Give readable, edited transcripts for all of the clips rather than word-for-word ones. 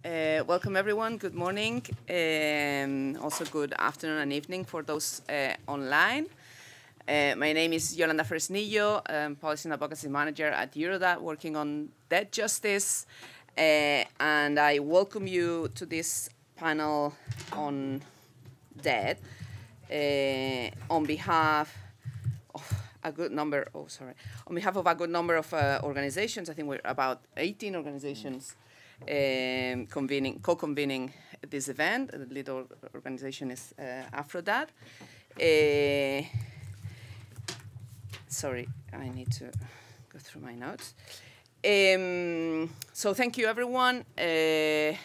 Welcome everyone, good morning, also good afternoon and evening for those online. My name is Yolanda Fresnillo, I'm Policy and Advocacy Manager at Eurodad, working on debt justice, and I welcome you to this panel on debt on behalf of a good number, on behalf of a good number of organizations. I think we're about 18 organizations co-convening this event. The lead organization is AFRODAD. Sorry, I need to go through my notes. So thank you, everyone. As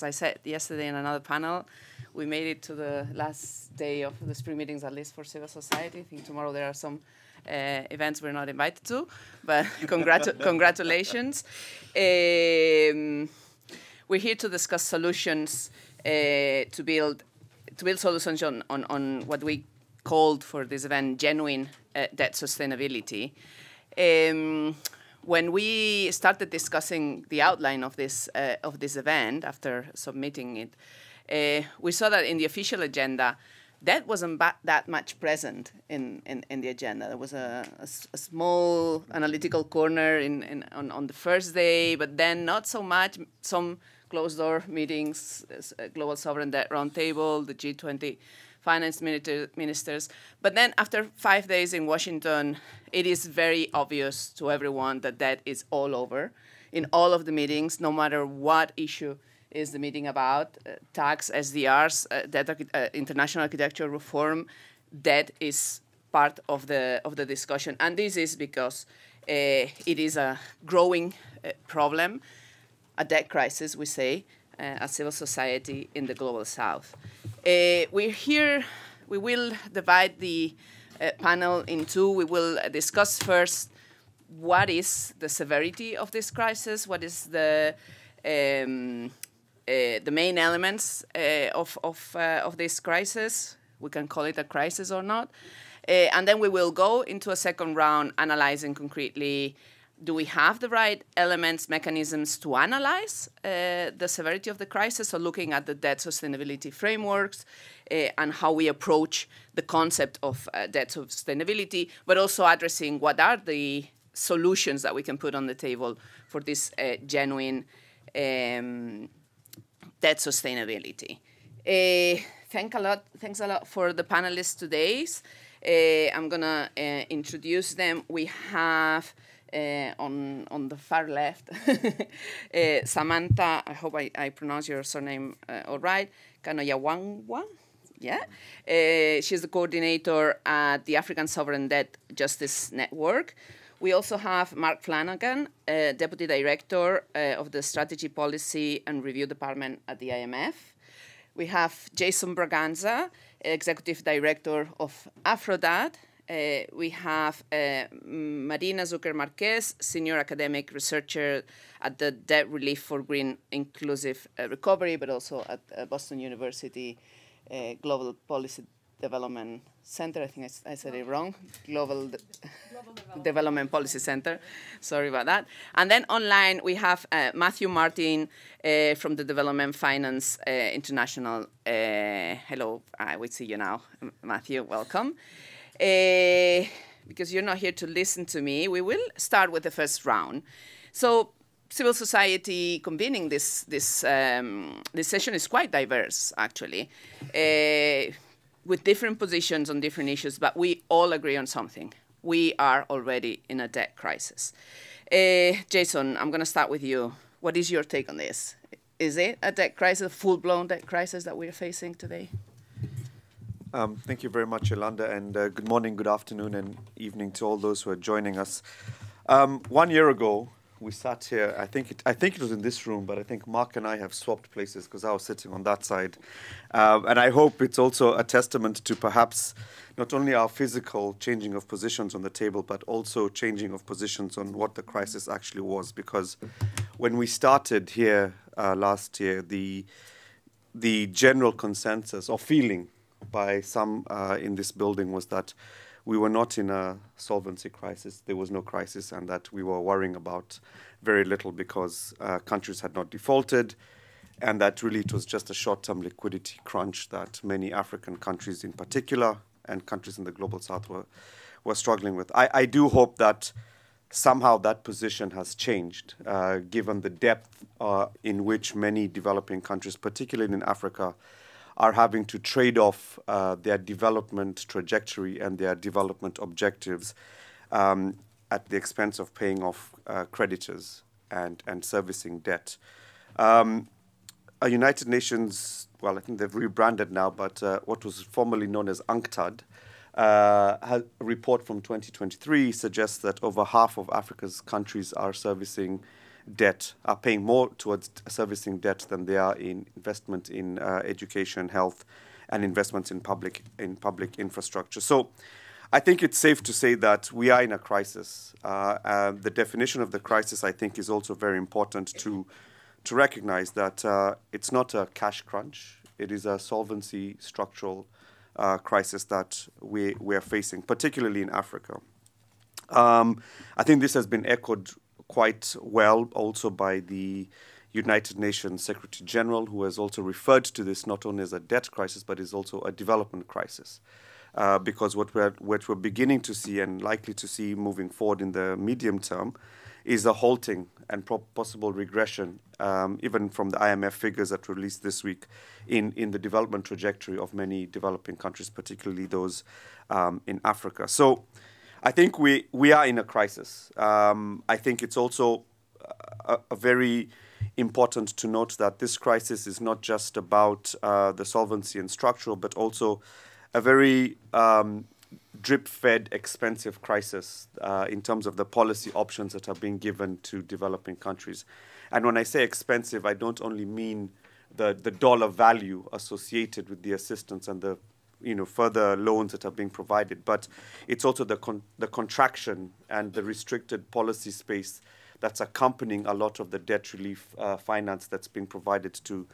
I said yesterday in another panel, we made it to the last day of the spring meetings, at least for civil society. I think tomorrow there are some events we're not invited to, but congratulations. We're here to discuss solutions to build solutions on what we called for this event genuine debt sustainability. When we started discussing the outline of this event after submitting it, we saw that in the official agenda, that wasn't that much present in the agenda. There was a small analytical corner on the first day, but then not so much. Some closed-door meetings, Global Sovereign Debt Roundtable, the G20 finance ministers. But then after 5 days in Washington, it is very obvious to everyone that that is all over in all of the meetings, no matter what issue is the meeting about, tax, SDRs, international architecture reform. That is part of the discussion, and this is because it is a growing problem, a debt crisis, we say, as civil society in the global south. We will divide the panel in two. We will discuss first what is the severity of this crisis, what is the main elements of this crisis. We can call it a crisis or not. And then we will go into a second round analyzing concretely, do we have the right elements, mechanisms to analyze the severity of the crisis, so looking at the debt sustainability frameworks and how we approach the concept of debt sustainability, but also addressing what are the solutions that we can put on the table for this genuine debt sustainability. Thanks a lot for the panelists today. I'm gonna introduce them. We have on the far left Samantha. I hope I pronounce your surname all right. Kanoyawangwa. Yeah, she's the coordinator at the African Sovereign Debt Justice Network. We also have Mark Flanagan, Deputy Director of the Strategy, Policy and Review Department at the IMF. We have Jason Braganza, Executive Director of AFRODAD. We have Marina Zucker-Marquez, Senior Academic Researcher at the Debt Relief for Green Inclusive Recovery, but also at Boston University Global Policy Development Center. I think I said it wrong. Global Development Policy Center. Sorry about that. And then online we have Matthew Martin from the Development Finance International. Hello, I will see you now. Matthew, welcome. Because you're not here to listen to me, we will start with the first round. So civil society convening this session is quite diverse, actually, with different positions on different issues, but we all agree on something. We are already in a debt crisis. Jason, I'm going to start with you. What is your take on this? Is it a debt crisis, a full-blown debt crisis that we're facing today? Thank you very much, Yolanda, and good morning, good afternoon, and evening to all those who are joining us. 1 year ago, we sat here. I think it was in this room, but I think Mark and I have swapped places because I was sitting on that side. And I hope it's also a testament to perhaps not only our physical changing of positions on the table, but also changing of positions on what the crisis actually was. Because when we started here last year, the general consensus or feeling by some in this building was that we were not in a solvency crisis. There was no crisis, and that we were worrying about very little because countries had not defaulted, and that really it was just a short-term liquidity crunch that many African countries in particular and countries in the global south were struggling with. I do hope that somehow that position has changed, given the depth in which many developing countries, particularly in Africa, are having to trade off their development trajectory and their development objectives at the expense of paying off creditors and servicing debt. A United Nations, well, I think they've rebranded now, but what was formerly known as UNCTAD, a report from 2023 suggests that over half of Africa's countries are servicing debt, are paying more towards servicing debt than they are in investment in education, health, and investments in public infrastructure. So I think it's safe to say that we are in a crisis. The definition of the crisis, I think, is also very important to recognize that it's not a cash crunch. It is a solvency structural crisis that we are facing, particularly in Africa. I think this has been echoed quite well also by the United Nations Secretary General, who has also referred to this not only as a debt crisis, but is also a development crisis. Because what we're beginning to see and likely to see moving forward in the medium term is a halting and possible regression, even from the IMF figures that were released this week, in the development trajectory of many developing countries, particularly those in Africa. So I think we are in a crisis. I think it's also a very important to note that this crisis is not just about the solvency and structural, but also a very drip-fed, expensive crisis in terms of the policy options that are being given to developing countries. And when I say expensive, I don't only mean the dollar value associated with the assistance and the further loans that are being provided, but it's also the contraction and the restricted policy space that's accompanying a lot of the debt relief finance that's being provided to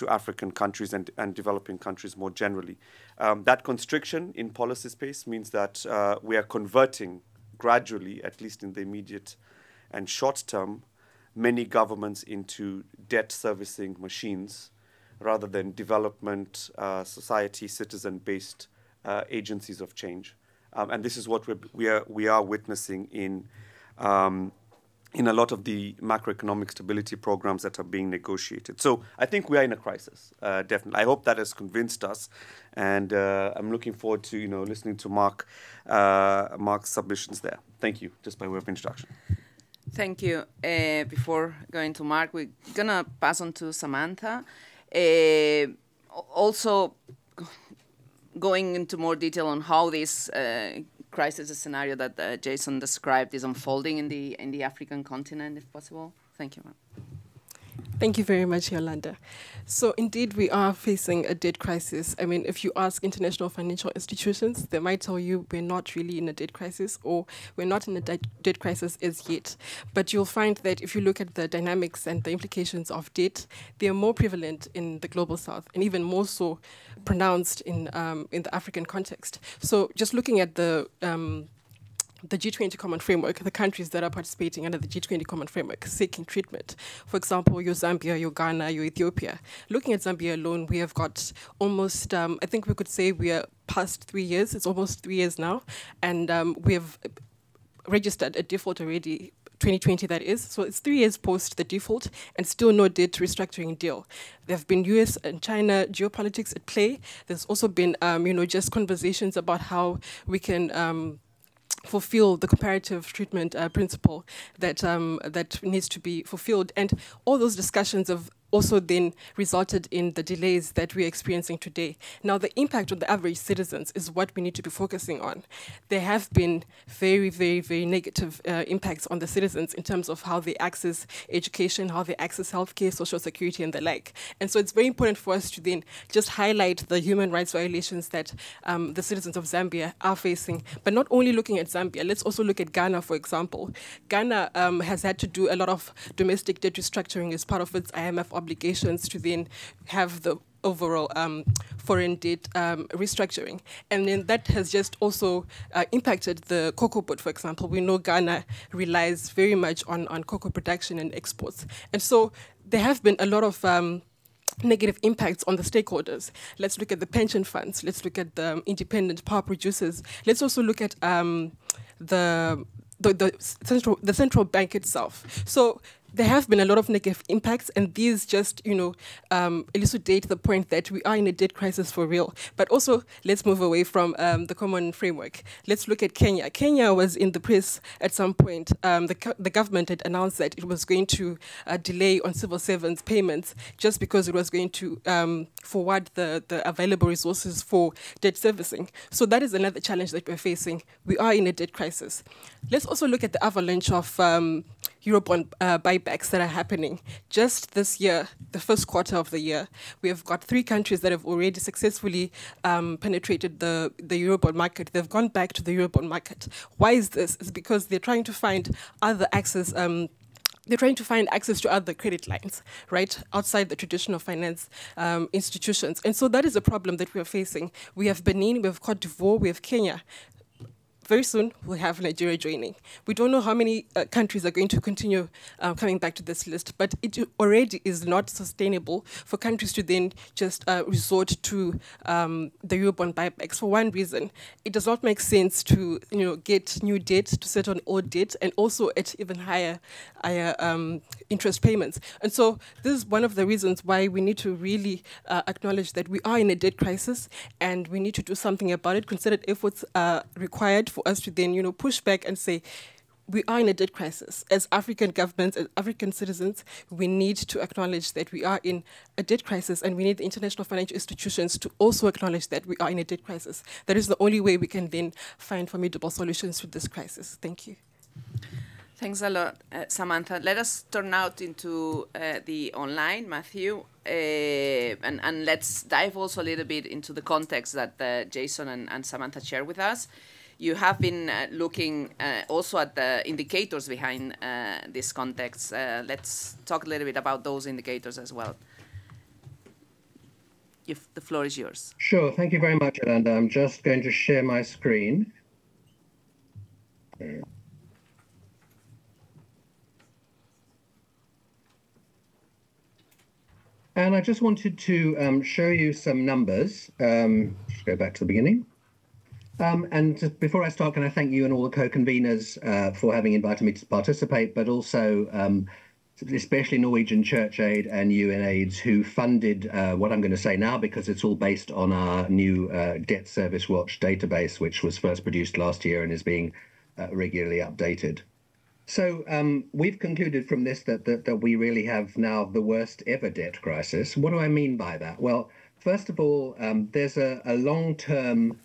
African countries and developing countries more generally. That constriction in policy space means that we are converting gradually, at least in the immediate and short term, many governments into debt servicing machines rather than development, society, citizen-based agencies of change. And this is what we are witnessing in a lot of the macroeconomic stability programs that are being negotiated. So I think we are in a crisis, definitely. I hope that has convinced us, and I'm looking forward to listening to Mark's submissions there. Thank you, just by way of introduction. Thank you. Before going to Mark, we're gonna pass on to Samantha. Also, going into more detail on how this crisis scenario that Jason described is unfolding in the African continent, if possible. Thank you, ma'am. Thank you very much, Yolanda. So indeed, we are facing a debt crisis. I mean, if you ask international financial institutions, they might tell you we're not really in a debt crisis, or we're not in a debt crisis as yet. But you'll find that if you look at the dynamics and the implications of debt, they are more prevalent in the global south, and even more so pronounced in the African context. So just looking at the G20 Common Framework, the countries that are participating under the G20 Common Framework seeking treatment. For example, your Zambia, your Ghana, your Ethiopia. Looking at Zambia alone, we have got almost, I think we could say we are past 3 years. It's almost 3 years now. And we have registered a default already, 2020 that is. So it's 3 years post the default and still no debt restructuring deal. There have been US and China geopolitics at play. There's also been, just conversations about how we can fulfill the comparative treatment principle that needs to be fulfilled. And all those discussions have also then resulted in the delays that we're experiencing today. Now, the impact on the average citizens is what we need to be focusing on. There have been very, very, very negative impacts on the citizens in terms of how they access education, how they access healthcare, social security, and the like. And so it's very important for us to then just highlight the human rights violations that the citizens of Zambia are facing. But not only looking at Zambia, let's also look at Ghana, for example. Ghana has had to do a lot of domestic debt restructuring as part of its IMF obligations to then have the overall foreign debt restructuring. And then that has just also impacted the cocoa board, for example. We know Ghana relies very much on cocoa production and exports. And so there have been a lot of negative impacts on the stakeholders. Let's look at the pension funds. Let's look at the independent power producers. Let's also look at the central bank itself. So there have been a lot of negative impacts, and these just, elucidate the point that we are in a debt crisis for real. But also, let's move away from the common framework. Let's look at Kenya. Kenya was in the press at some point. The government had announced that it was going to delay on civil servants' payments just because it was going to forward the available resources for debt servicing. So that is another challenge that we're facing. We are in a debt crisis. Let's also look at the avalanche of Eurobond buybacks that are happening. Just this year, the first quarter of the year, we have got 3 countries that have already successfully penetrated the Eurobond market. They've gone back to the Eurobond market. Why is this? It's because they're trying to find other access. They're trying to find access to other credit lines, right, outside the traditional finance institutions. And so that is a problem that we are facing. We have Benin, we have Cote d'Ivoire, we have Kenya. Very soon, we'll have Nigeria joining. We don't know how many countries are going to continue coming back to this list, but it already is not sustainable for countries to then just resort to the Eurobond buybacks. For one reason, it does not make sense to get new debt to settle on old debt, and also at even higher interest payments. And so this is one of the reasons why we need to really acknowledge that we are in a debt crisis, and we need to do something about it. Concerted efforts are required for us to then, push back and say, we are in a debt crisis. As African governments, as African citizens, we need to acknowledge that we are in a debt crisis, and we need the international financial institutions to also acknowledge that we are in a debt crisis. That is the only way we can then find formidable solutions to this crisis. Thank you. Thanks a lot, Samantha. Let us turn out into the online, Matthew, and let's dive also a little bit into the context that Jason and Samantha shared with us. You have been looking also at the indicators behind this context. Let's talk a little bit about those indicators as well. The floor is yours. Sure. Thank you very much, Yolanda. I'm just going to share my screen. And I just wanted to show you some numbers. Just go back to the beginning. And just before I start, can I thank you and all the co-conveners for having invited me to participate, but also especially Norwegian Church Aid and UNAIDS, who funded what I'm going to say now, because it's all based on our new Debt Service Watch database, which was first produced last year and is being regularly updated. So we've concluded from this that we really have now the worst ever debt crisis. What do I mean by that? Well, first of all, there's a long-term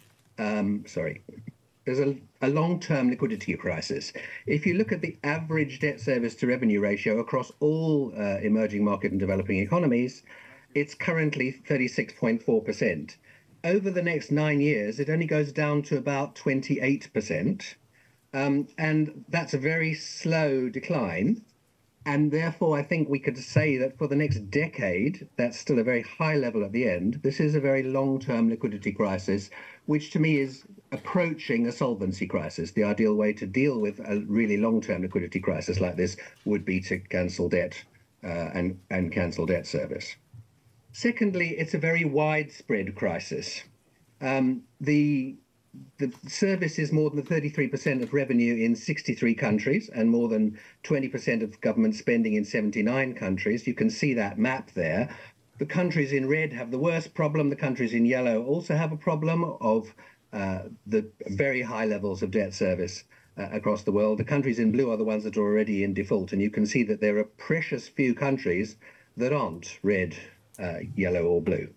there's a long-term liquidity crisis. If you look at the average debt service to revenue ratio across all emerging market and developing economies, it's currently 36.4%. Over the next 9 years, it only goes down to about 28%. And that's a very slow decline. And therefore, I think we could say that for the next decade, that's still a very high level at the end. This is a very long-term liquidity crisis, which to me is approaching a solvency crisis. The ideal way to deal with a really long-term liquidity crisis like this would be to cancel debt and cancel debt service. Secondly, it's a very widespread crisis. The service is more than 33% of revenue in 63 countries and more than 20% of government spending in 79 countries. You can see that map there. The countries in red have the worst problem. The countries in yellow also have a problem of the very high levels of debt service across the world. The countries in blue are the ones that are already in default. And you can see that there are precious few countries that aren't red, yellow or blue.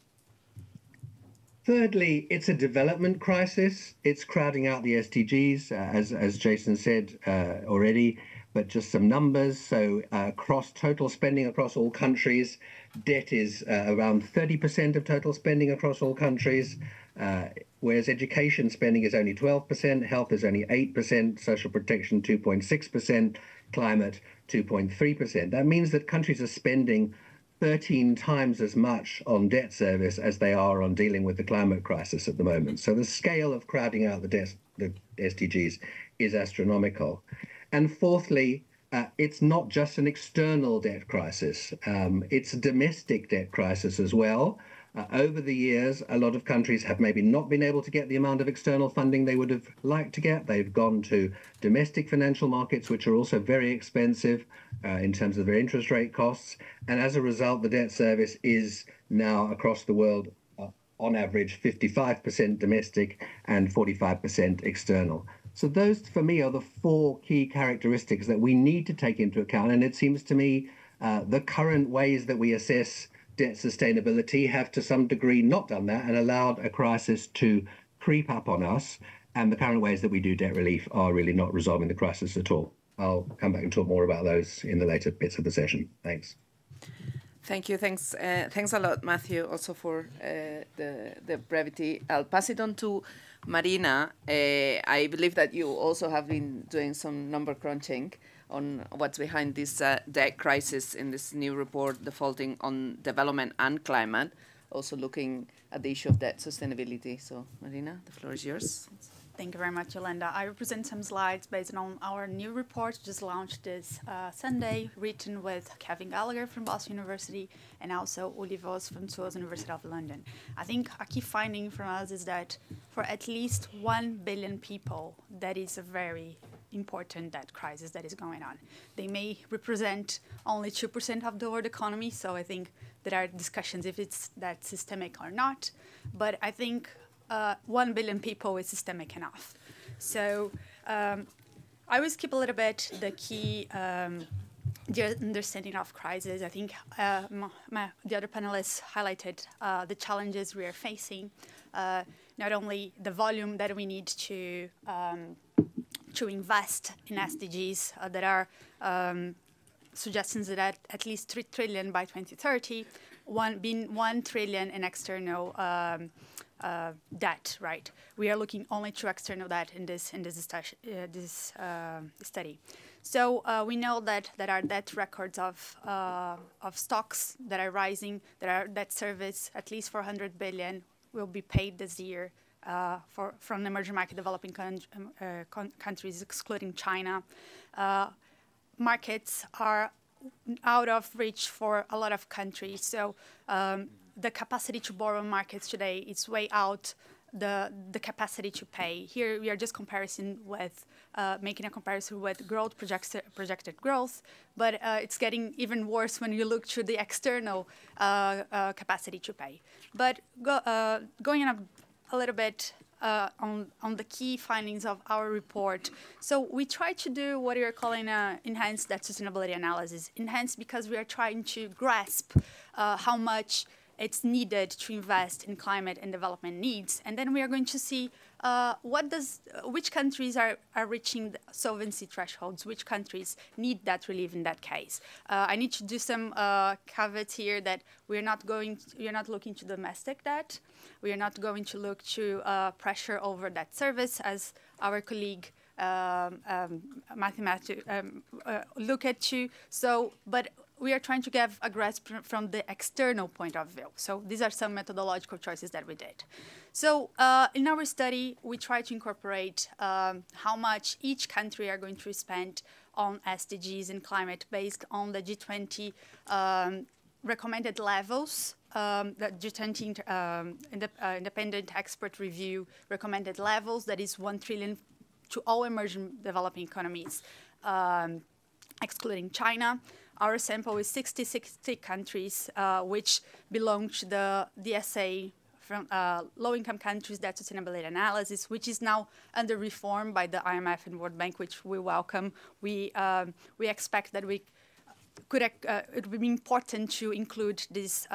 Thirdly, it's a development crisis. It's crowding out the SDGs, as Jason said already, but just some numbers. So across total spending across all countries, debt is around 30% of total spending across all countries, whereas education spending is only 12%, health is only 8%, social protection 2.6%, climate 2.3%. That means that countries are spending 13 times as much on debt service as they are on dealing with the climate crisis at the moment. So the scale of crowding out the SDGs is astronomical. And fourthly, it's not just an external debt crisis. It's a domestic debt crisis as well. Over the years, a lot of countries have maybe not been able to get the amount of external funding they would have liked to get. They've gone to domestic financial markets, which are also very expensive in terms of their interest rate costs. And as a result, the debt service is now across the world, on average, 55% domestic and 45% external. So those, for me, are the four key characteristics that we need to take into account. And it seems to me the current ways that we assess debt sustainability have to some degree not done that and allowed a crisis to creep up on us. And the current ways that we do debt relief are really not resolving the crisis at all. I'll come back and talk more about those in the later bits of the session. Thanks. Thank you. Thanks a lot, Matthew, also for the brevity. I'll pass it on to Marina. I believe that you also have been doing some number crunching on what's behind this debt crisis in this new report, Defaulting on Development and Climate, also looking at the issue of debt sustainability. So, Marina, the floor is yours. Thank you very much, Yolanda. I will present some slides based on our new report just launched this Sunday, written with Kevin Gallagher from Boston University and also Uli Vos from Soos University of London. I think a key finding from us is that for at least 1 billion people, that is a very important debt crisis that is going on. They may represent only 2% of the world economy, so I think there are discussions if it's that systemic or not, but I think 1 billion people is systemic enough. So I will skip a little bit the key the understanding of crisis. I think the other panelists highlighted the challenges we are facing, not only the volume that we need to invest in SDGs. There are suggestions that at least 3 trillion by 2030, being 1 trillion in external debt, right? We are looking only to external debt in this study. So we know that there are debt records of stocks that are rising. There are debt service, at least 400 billion will be paid this year from the emerging market developing countries, excluding China. Markets are out of reach for a lot of countries. So the capacity to borrow in markets today is way out the capacity to pay. Here we are just making a comparison with growth projected growth, but it's getting even worse when you look to the external capacity to pay. But going up a little bit on the key findings of our report. So we try to do what we are calling enhanced debt sustainability analysis. Enhanced because we are trying to grasp how much it's needed to invest in climate and development needs. And then we are going to see which countries are reaching the solvency thresholds, which countries need that relief in that case. I need to do some caveats here that we are not looking to domestic debt. We are not going to look to pressure over debt service, as our colleague look at you. But we are trying to give a grasp from the external point of view. So these are some methodological choices that we did. So in our study, we try to incorporate how much each country are going to spend on SDGs and climate based on the G20 recommended levels, the G20 independent expert review recommended levels, that is 1 trillion to all emerging developing economies, excluding China. Our sample is 66 countries, which belong to the DSA, from low-income countries debt sustainability analysis, which is now under reform by the IMF and World Bank, which we welcome. We expect that it would be important to include these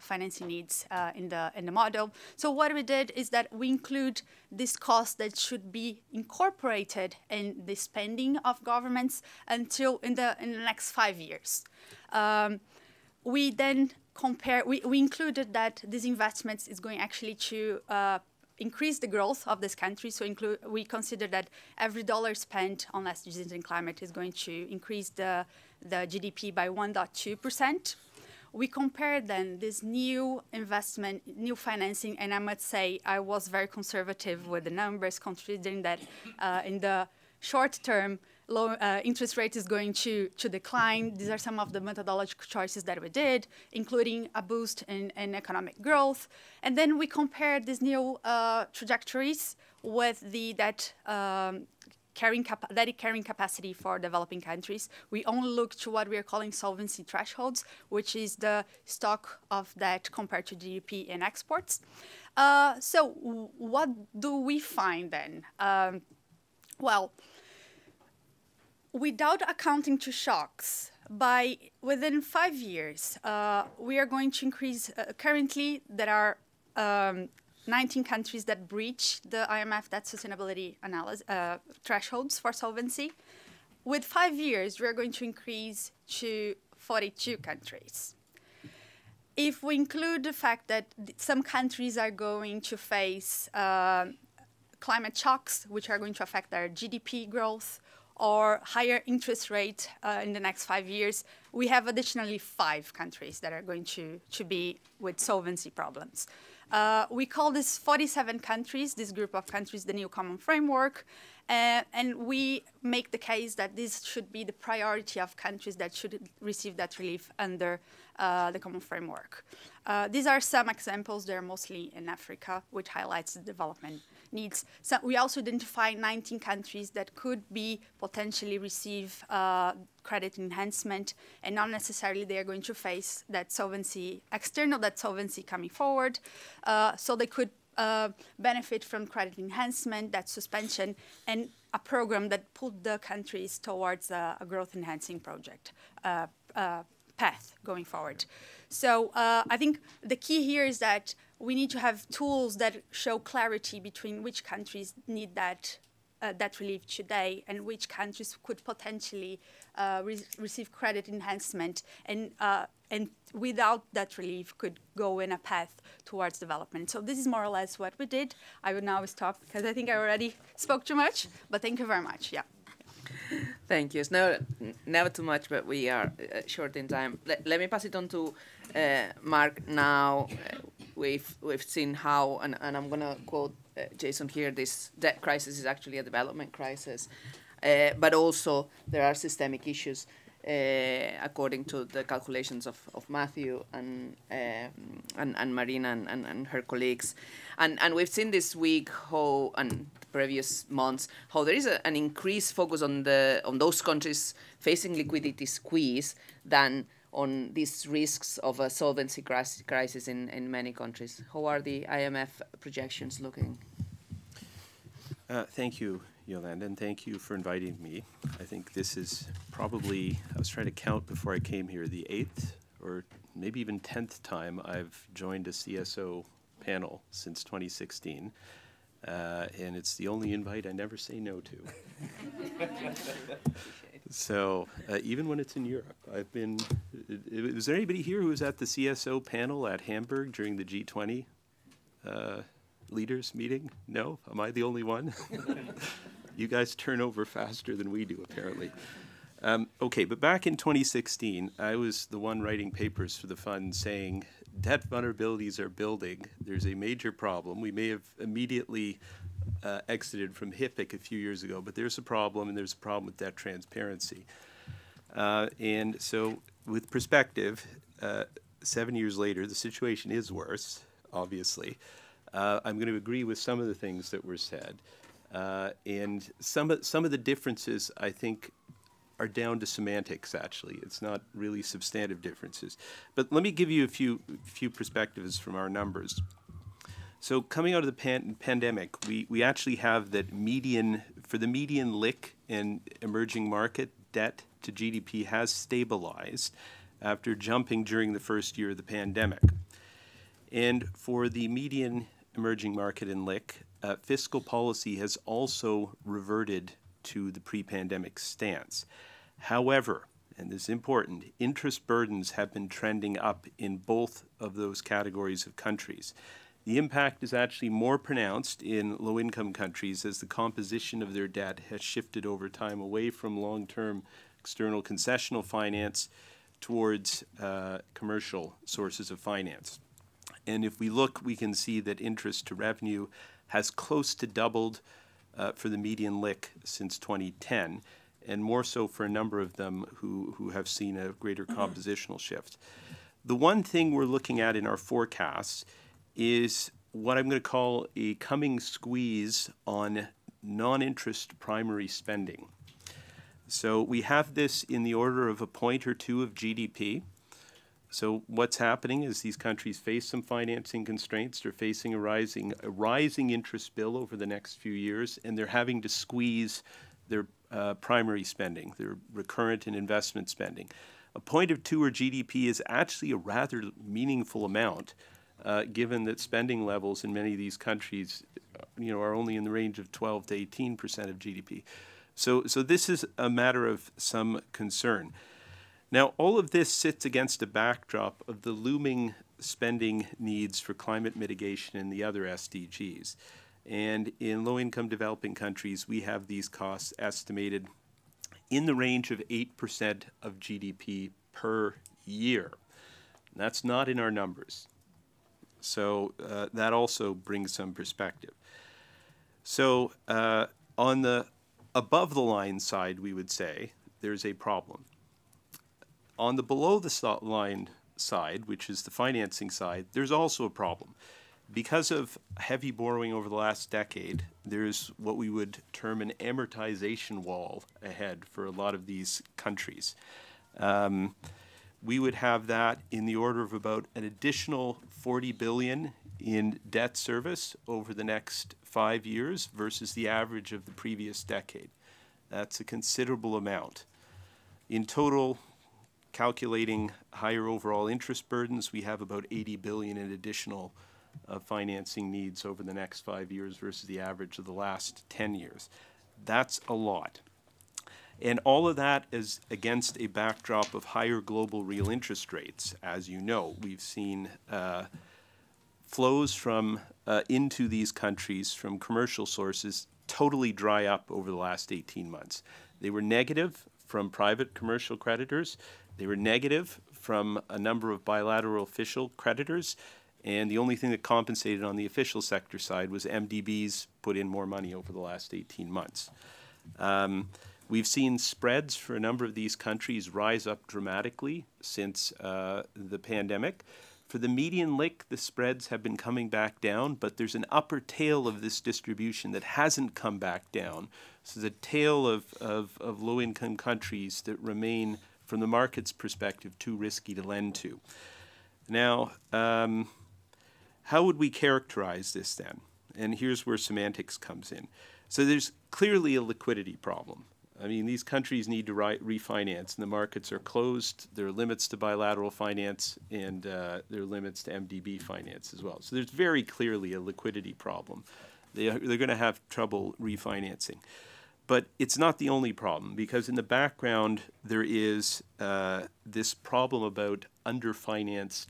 financing needs in the model. So what we did is that we include this cost that should be incorporated in the spending of governments until in the next 5 years. We then we included that these investments is going actually to increase the growth of this country. So we consider that every dollar spent on SDGs and climate is going to increase the GDP by 1.2%. we compared then this new investment, new financing, and I must say I was very conservative with the numbers, considering that in the short term, low interest rate is going to decline. These are some of the methodological choices that we did, including a boost in economic growth. And then we compared these new trajectories with the debt carrying capacity for developing countries. We only look to what we are calling solvency thresholds, which is the stock of debt compared to GDP and exports. So what do we find then? Well, without accounting to shocks, within 5 years, we are going to increase. Currently, there are 19 countries that breach the IMF debt sustainability thresholds for solvency. With 5 years, we are going to increase to 42 countries. If we include the fact that some countries are going to face climate shocks, which are going to affect their GDP growth, or higher interest rate in the next 5 years, we have additionally 5 countries that are going to be with solvency problems. We call this 47 countries, this group of countries, the new common framework, and we make the case that this should be the priority of countries that should receive that relief under the common framework. These are some examples. They're mostly in Africa, which highlights the development needs. So we also identify 19 countries that could be potentially receive credit enhancement, and not necessarily they are going to face that solvency, external debt solvency coming forward. So they could benefit from credit enhancement, debt suspension, and a program that put the countries towards a growth enhancing project path going forward. So I think the key here is that we need to have tools that show clarity between which countries need that relief today and which countries could potentially receive credit enhancement and without that relief could go in a path towards development. So this is more or less what we did. I will now stop because I think I already spoke too much, but thank you very much. Yeah. Thank you. It's never too much, but we are short in time. Let me pass it on to Mark now. We've seen how, and I'm going to quote Jason here, this debt crisis is actually a development crisis, but also there are systemic issues according to the calculations of Matthew and Marina and her colleagues. And we've seen this week how, and previous months, how there is an increased focus on those countries facing liquidity squeeze than on these risks of a solvency crisis in many countries. How are the IMF projections looking? Thank you, Yolanda, and thank you for inviting me. I think this is probably, I was trying to count before I came here, the 8th or maybe even 10th time I've joined a CSO panel since 2016. And it's the only invite I never say no to. So even when it's in Europe, I've been, was there anybody here who was at the CSO panel at Hamburg during the G20 leaders meeting? No? Am I the only one? You guys turn over faster than we do, apparently. Okay, but back in 2016, I was the one writing papers for the fund saying, debt vulnerabilities are building. There's a major problem. We may have immediately exited from HIPC a few years ago, but there's a problem, and there's a problem with debt transparency. And so with perspective, 7 years later, the situation is worse, obviously. I'm going to agree with some of the things that were said. And some of the differences, I think, are down to semantics, actually. It's not really substantive differences. But let me give you a few perspectives from our numbers. So coming out of the pandemic, we actually have that for the median LIC and emerging market, debt to GDP has stabilized after jumping during the first year of the pandemic. And for the median emerging market and LIC, fiscal policy has also reverted to the pre-pandemic stance. However, and this is important, interest burdens have been trending up in both of those categories of countries. The impact is actually more pronounced in low-income countries as the composition of their debt has shifted over time away from long-term external concessional finance towards commercial sources of finance. And if we look, we can see that interest to revenue has close to doubled for the median LIC since 2010, and more so for a number of them who have seen a greater compositional shift. The one thing we're looking at in our forecasts is what I'm going to call a coming squeeze on non-interest primary spending. So we have this in the order of a point or two of GDP. So what's happening is these countries face some financing constraints. They're facing a rising interest bill over the next few years, and they're having to squeeze their primary spending, their recurrent and investment spending. A point of two or GDP is actually a rather meaningful amount, given that spending levels in many of these countries, are only in the range of 12 to 18% of GDP. So this is a matter of some concern. Now, all of this sits against a backdrop of the looming spending needs for climate mitigation and the other SDGs. And in low-income developing countries, we have these costs estimated in the range of 8% of GDP per year. And that's not in our numbers. So that also brings some perspective. So on the above-the-line side, we would say there's a problem. On the below-the-line side, which is the financing side, there's also a problem. Because of heavy borrowing over the last decade, there's what we would term an amortization wall ahead for a lot of these countries. We would have that in the order of about an additional 40 billion in debt service over the next 5 years versus the average of the previous decade. That's a considerable amount. In total, calculating higher overall interest burdens, we have about 80 billion in additional financing needs over the next 5 years versus the average of the last 10 years. That's a lot. And all of that is against a backdrop of higher global real interest rates. As you know, we've seen flows from into these countries from commercial sources totally dry up over the last 18 months. They were negative from private commercial creditors. They were negative from a number of bilateral official creditors. And the only thing that compensated on the official sector side was MDBs put in more money over the last 18 months. We've seen spreads for a number of these countries rise up dramatically since the pandemic. For the median LIC, the spreads have been coming back down, but there's an upper tail of this distribution that hasn't come back down. So the tail of low-income countries that remain, from the market's perspective, too risky to lend to. Now, how would we characterize this then? And here's where semantics comes in. So there's clearly a liquidity problem. I mean, these countries need to refinance, and the markets are closed. There are limits to bilateral finance, and there are limits to MDB finance as well. So there's very clearly a liquidity problem. They're going to have trouble refinancing. But it's not the only problem, because in the background there is this problem about underfinanced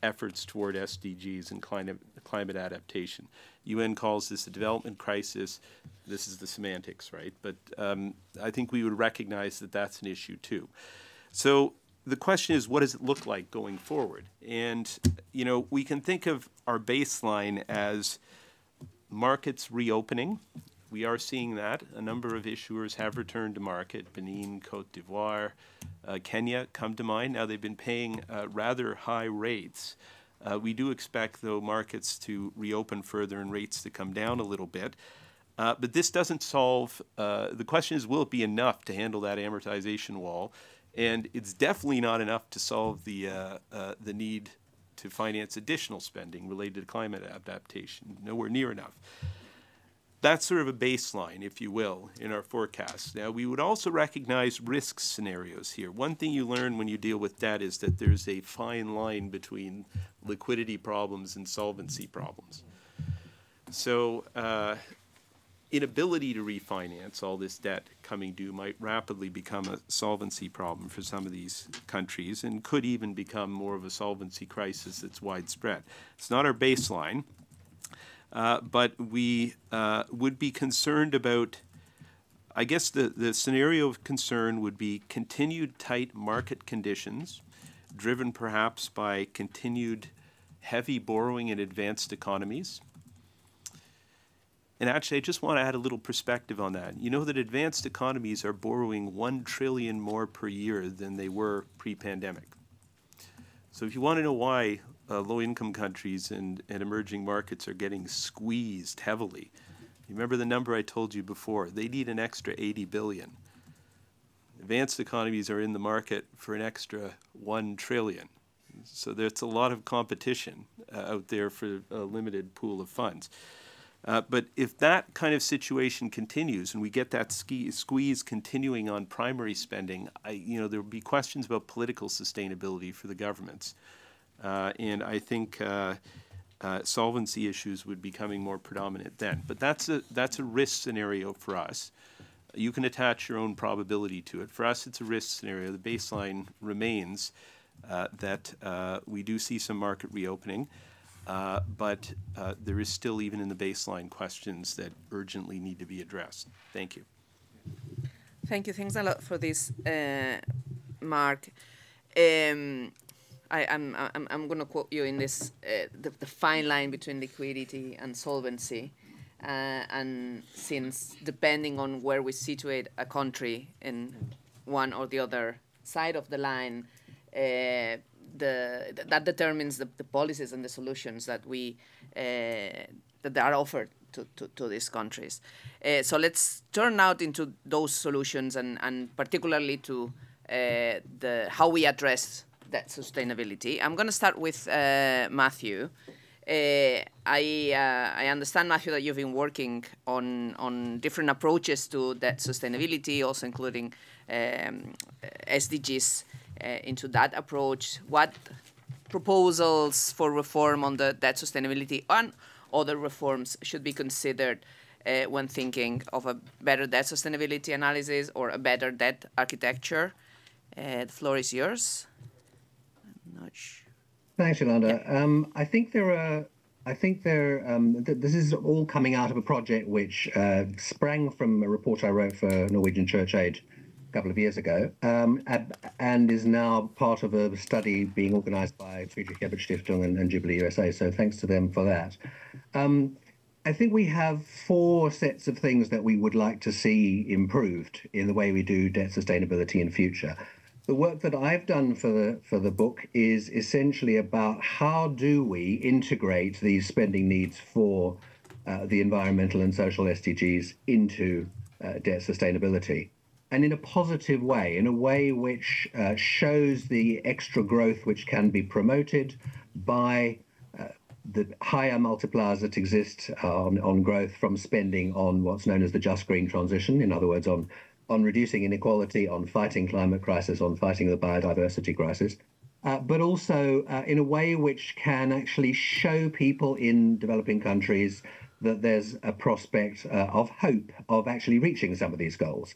efforts toward SDGs and climate adaptation. UN calls this a development crisis. This is the semantics, right? But I think we would recognize that that's an issue too. So the question is, what does it look like going forward? And, we can think of our baseline as markets reopening. We are seeing that. A number of issuers have returned to market. Benin, Cote d'Ivoire, Kenya come to mind. Now they've been paying rather high rates. We do expect, though, markets to reopen further and rates to come down a little bit. But this doesn't solve, the question is, will it be enough to handle that amortization wall? And it's definitely not enough to solve the need to finance additional spending related to climate adaptation. Nowhere near enough. That's sort of a baseline, if you will, in our forecast. Now, we would also recognize risk scenarios here. One thing you learn when you deal with debt is that there's a fine line between liquidity problems and solvency problems. So inability to refinance all this debt coming due might rapidly become a solvency problem for some of these countries and could even become more of a solvency crisis that's widespread. It's not our baseline. But we would be concerned about I guess the scenario of concern would be continued tight market conditions, driven perhaps by continued heavy borrowing in advanced economies. And actually, I just want to add a little perspective on that. You know that advanced economies are borrowing 1 trillion more per year than they were pre-pandemic. So if you want to know why low-income countries and emerging markets are getting squeezed heavily, you remember the number I told you before. They need an extra 80 billion. Advanced economies are in the market for an extra 1 trillion. So there's a lot of competition out there for a limited pool of funds. But if that kind of situation continues and we get that squeeze continuing on primary spending, there will be questions about political sustainability for the governments. And I think solvency issues would be becoming more predominant then. But that's a risk scenario for us. You can attach your own probability to it. For us, it's a risk scenario. The baseline remains that we do see some market reopening. But there is still, even in the baseline, questions that urgently need to be addressed. Thank you. Thank you. Thanks a lot for this, Mark. I'm going to quote you in this, the fine line between liquidity and solvency. And since depending on where we situate a country in one or the other side of the line, that determines the policies and the solutions that that are offered to these countries. So let's turn out into those solutions and particularly to how we address that sustainability. I'm going to start with Matthew. I understand, Matthew, that you've been working on different approaches to debt sustainability, also including SDGs into that approach. What proposals for reform on the debt sustainability and other reforms should be considered when thinking of a better debt sustainability analysis or a better debt architecture? The floor is yours. I'm not sure. Thanks, Yolanda. Yeah. This is all coming out of a project which sprang from a report I wrote for Norwegian Church Aid a couple of years ago, and is now part of a study being organized by Friedrich Ebert Stiftung and Jubilee USA. So thanks to them for that. I think we have 4 sets of things that we would like to see improved in the way we do debt sustainability in future. The work that I've done for the book is essentially about how do we integrate these spending needs for the environmental and social SDGs into debt sustainability, and in a positive way, in a way which shows the extra growth which can be promoted by the higher multipliers that exist on growth from spending on what's known as the just green transition, in other words, on reducing inequality, on fighting climate crisis, on fighting the biodiversity crisis, but also in a way which can actually show people in developing countries that there's a prospect of hope of actually reaching some of these goals.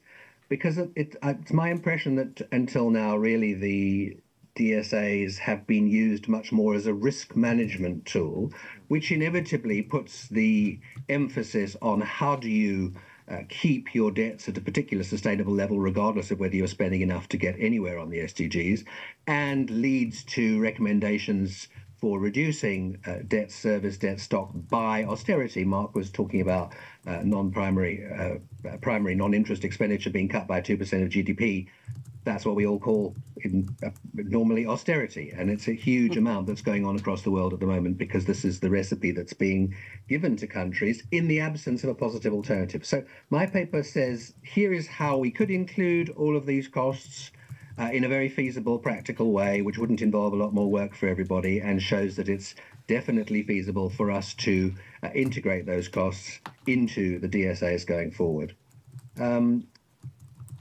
Because it's my impression that until now, really, the DSAs have been used much more as a risk management tool, which inevitably puts the emphasis on how do you keep your debts at a particular sustainable level, regardless of whether you're spending enough to get anywhere on the SDGs, and leads to recommendations for reducing debt service, debt stock by austerity. Mark was talking about primary non-interest expenditure being cut by 2% of GDP. That's what we all call normally austerity. And it's a huge amount that's going on across the world at the moment because this is the recipe that's being given to countries in the absence of a positive alternative. So my paper says, here is how we could include all of these costs in a very feasible, practical way, which wouldn't involve a lot more work for everybody, and shows that it's definitely feasible for us to integrate those costs into the DSAs going forward. And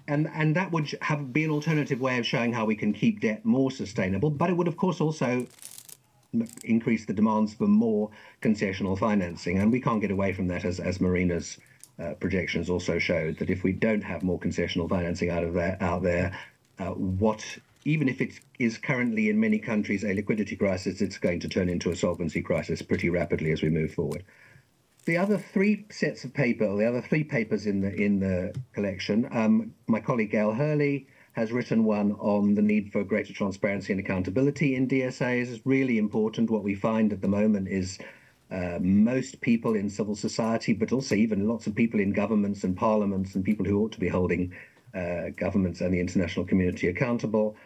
that would be an alternative way of showing how we can keep debt more sustainable, but it would, of course, also increase the demands for more concessional financing. And we can't get away from that, as Marina's projections also showed, that if we don't have more concessional financing out there, even if it is currently in many countries a liquidity crisis, it's going to turn into a solvency crisis pretty rapidly as we move forward. The other three sets of paper, or the other three papers in the collection, my colleague Gail Hurley has written one on the need for greater transparency and accountability in DSAs. It's really important. What we find at the moment is most people in civil society, but also even lots of people in governments and parliaments and people who ought to be holding governments and the international community accountable,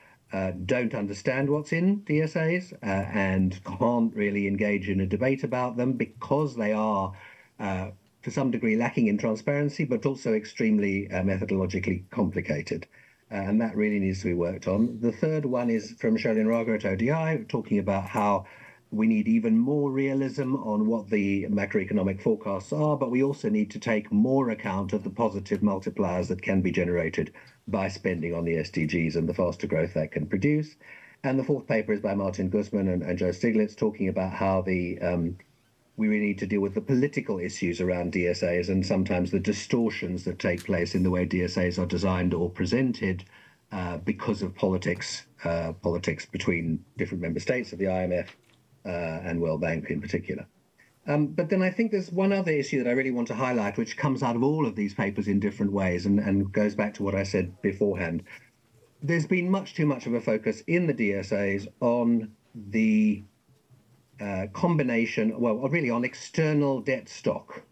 don't understand what's in DSAs and can't really engage in a debate about them because they are, to some degree, lacking in transparency, but also extremely methodologically complicated. And that really needs to be worked on. The third one is from Sherlyn Raga at ODI, talking about how we need even more realism on what the macroeconomic forecasts are, but we also need to take more account of the positive multipliers that can be generated by spending on the SDGs and the faster growth that can produce. And the fourth paper is by Martin Guzman and Joe Stiglitz, talking about how we really need to deal with the political issues around DSAs and sometimes the distortions that take place in the way DSAs are designed or presented because of politics between different member states of the IMF and World Bank in particular. But then I think there's one other issue that I really want to highlight, which comes out of all of these papers in different ways and goes back to what I said beforehand. There's been much too much of a focus in the DSAs on the combination, well, really on external debt stock,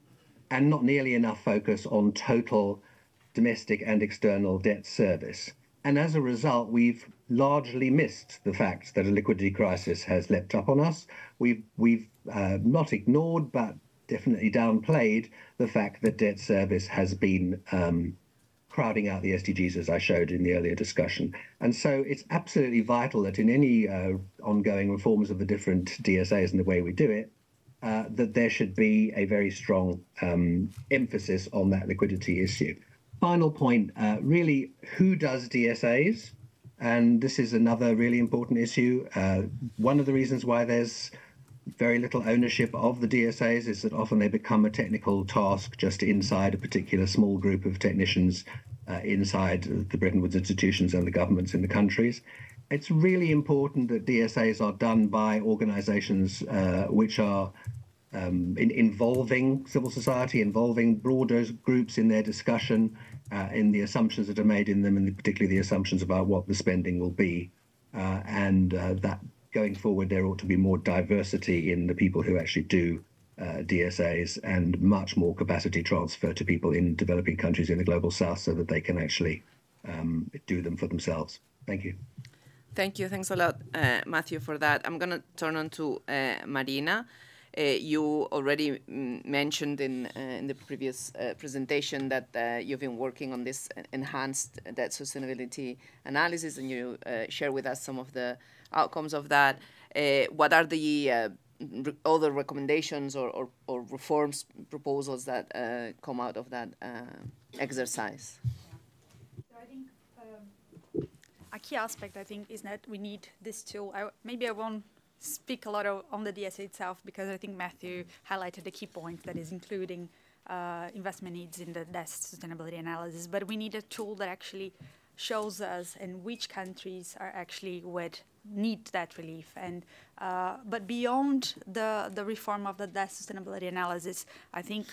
and not nearly enough focus on total domestic and external debt service. And as a result, we've largely missed the fact that a liquidity crisis has leapt up on us. We've not ignored, but definitely downplayed the fact that debt service has been crowding out the SDGs, as I showed in the earlier discussion. And so it's absolutely vital that in any ongoing reforms of the different DSAs and the way we do it, that there should be a very strong emphasis on that liquidity issue. Final point, really, who does DSAs? And this is another really important issue. One of the reasons why there's very little ownership of the DSAs is that often they become a technical task just inside a particular small group of technicians inside the Bretton Woods institutions and the governments in the countries. It's really important that DSAs are done by organizations which are involving civil society, involving broader groups in their discussion, in the assumptions that are made in them, and particularly the assumptions about what the spending will be. That going forward, there ought to be more diversity in the people who actually do DSAs and much more capacity transfer to people in developing countries in the global south so that they can actually do them for themselves. Thank you. Thank you. Thanks a lot, Matthew, for that. I'm going to turn on to Marina. You already mentioned in the previous presentation that you've been working on this enhanced debt sustainability analysis, and you share with us some of the outcomes of that. What are the other recommendations or reforms proposals that come out of that exercise? So I think a key aspect, I think, is that we need this tool. Maybe I won't speak a lot on the DSA itself, because I think Matthew highlighted the key point that is including investment needs in the debt sustainability analysis. But we need a tool that actually shows us in which countries are actually would need that relief. And but beyond the reform of the debt sustainability analysis, I think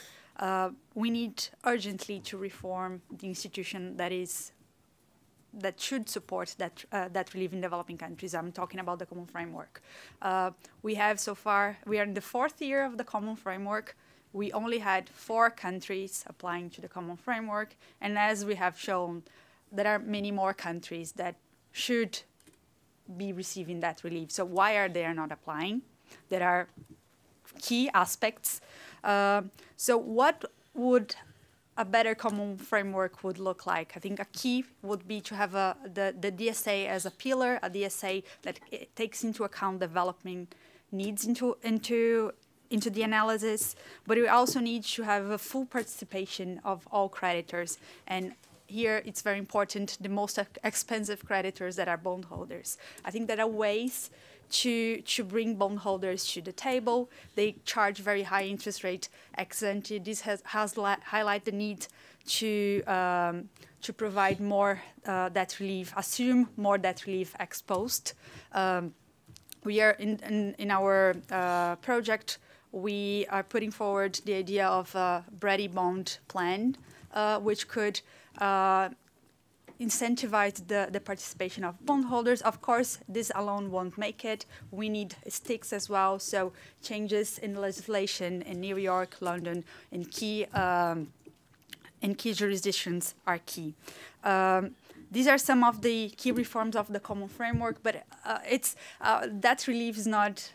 we need urgently to reform the institution that should support that relief in developing countries. I'm talking about the Common Framework. We have so far, we are in the 4th year of the Common Framework. We only had 4 countries applying to the Common Framework. And as we have shown, there are many more countries that should be receiving that relief. So why are they not applying? There are key aspects. So what would a better common framework would look like? I think a key would be to have the DSA as a pillar, a DSA that takes into account developing needs into the analysis, but we also need to have a full participation of all creditors. And here it's very important, the most expensive creditors that are bondholders. I think there are ways to bring bondholders to the table. They charge very high interest rate ex ante. This has highlighted the need to provide more debt relief, assume more debt relief ex post. We are in our project we are putting forward the idea of a Bretton bond plan, which could incentivize the participation of bondholders. Of course, this alone won't make it. We need sticks as well. So changes in legislation in New York, London, in key jurisdictions are key. These are some of the key reforms of the common framework, but that relief is not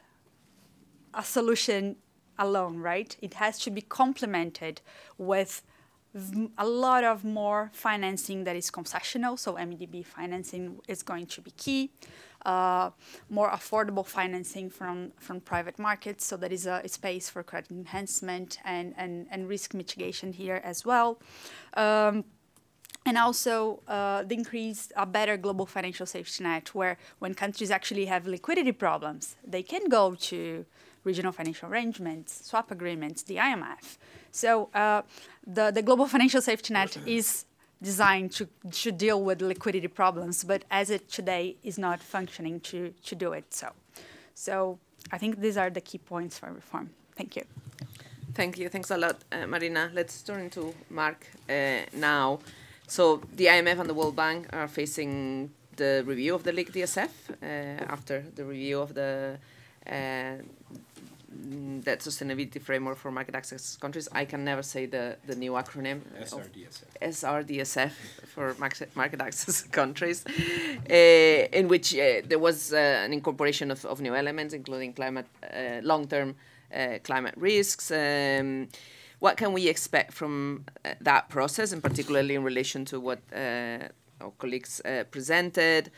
a solution alone, right? It has to be complemented with a lot of more financing that is concessional, so MDB financing is going to be key. More affordable financing from private markets, so there is a space for credit enhancement and risk mitigation here as well. And also the increase a better global financial safety net, where when countries actually have liquidity problems, they can go to regional financial arrangements, swap agreements, the IMF. So the global financial safety net is designed to deal with liquidity problems, but as it today is not functioning to do it. So I think these are the key points for reform. Thank you. Thank you. Thanks a lot, Marina. Let's turn to Mark now. So the IMF and the World Bank are facing the review of the LIC DSF after the review of the Debt Sustainability Framework for Market Access Countries. I can never say the new acronym. SRDSF. SRDSF for Market Access Countries, in which there was an incorporation of new elements, including long-term climate risks. What can we expect from that process, and particularly in relation to what our colleagues presented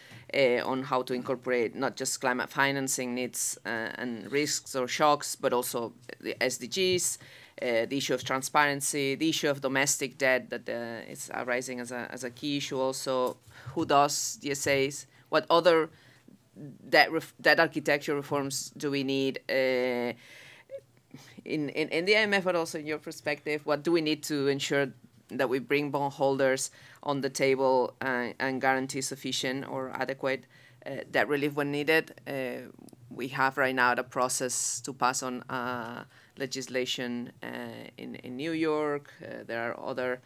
on how to incorporate not just climate financing needs and risks or shocks, but also the SDGs, the issue of transparency, the issue of domestic debt that is arising as a key issue also. Who does DSAs? What other debt architecture reforms do we need? In the IMF, but also in your perspective, what do we need to ensure that we bring bondholders on the table and guarantee sufficient or adequate debt relief when needed? We have right now the process to pass on legislation in New York. There are other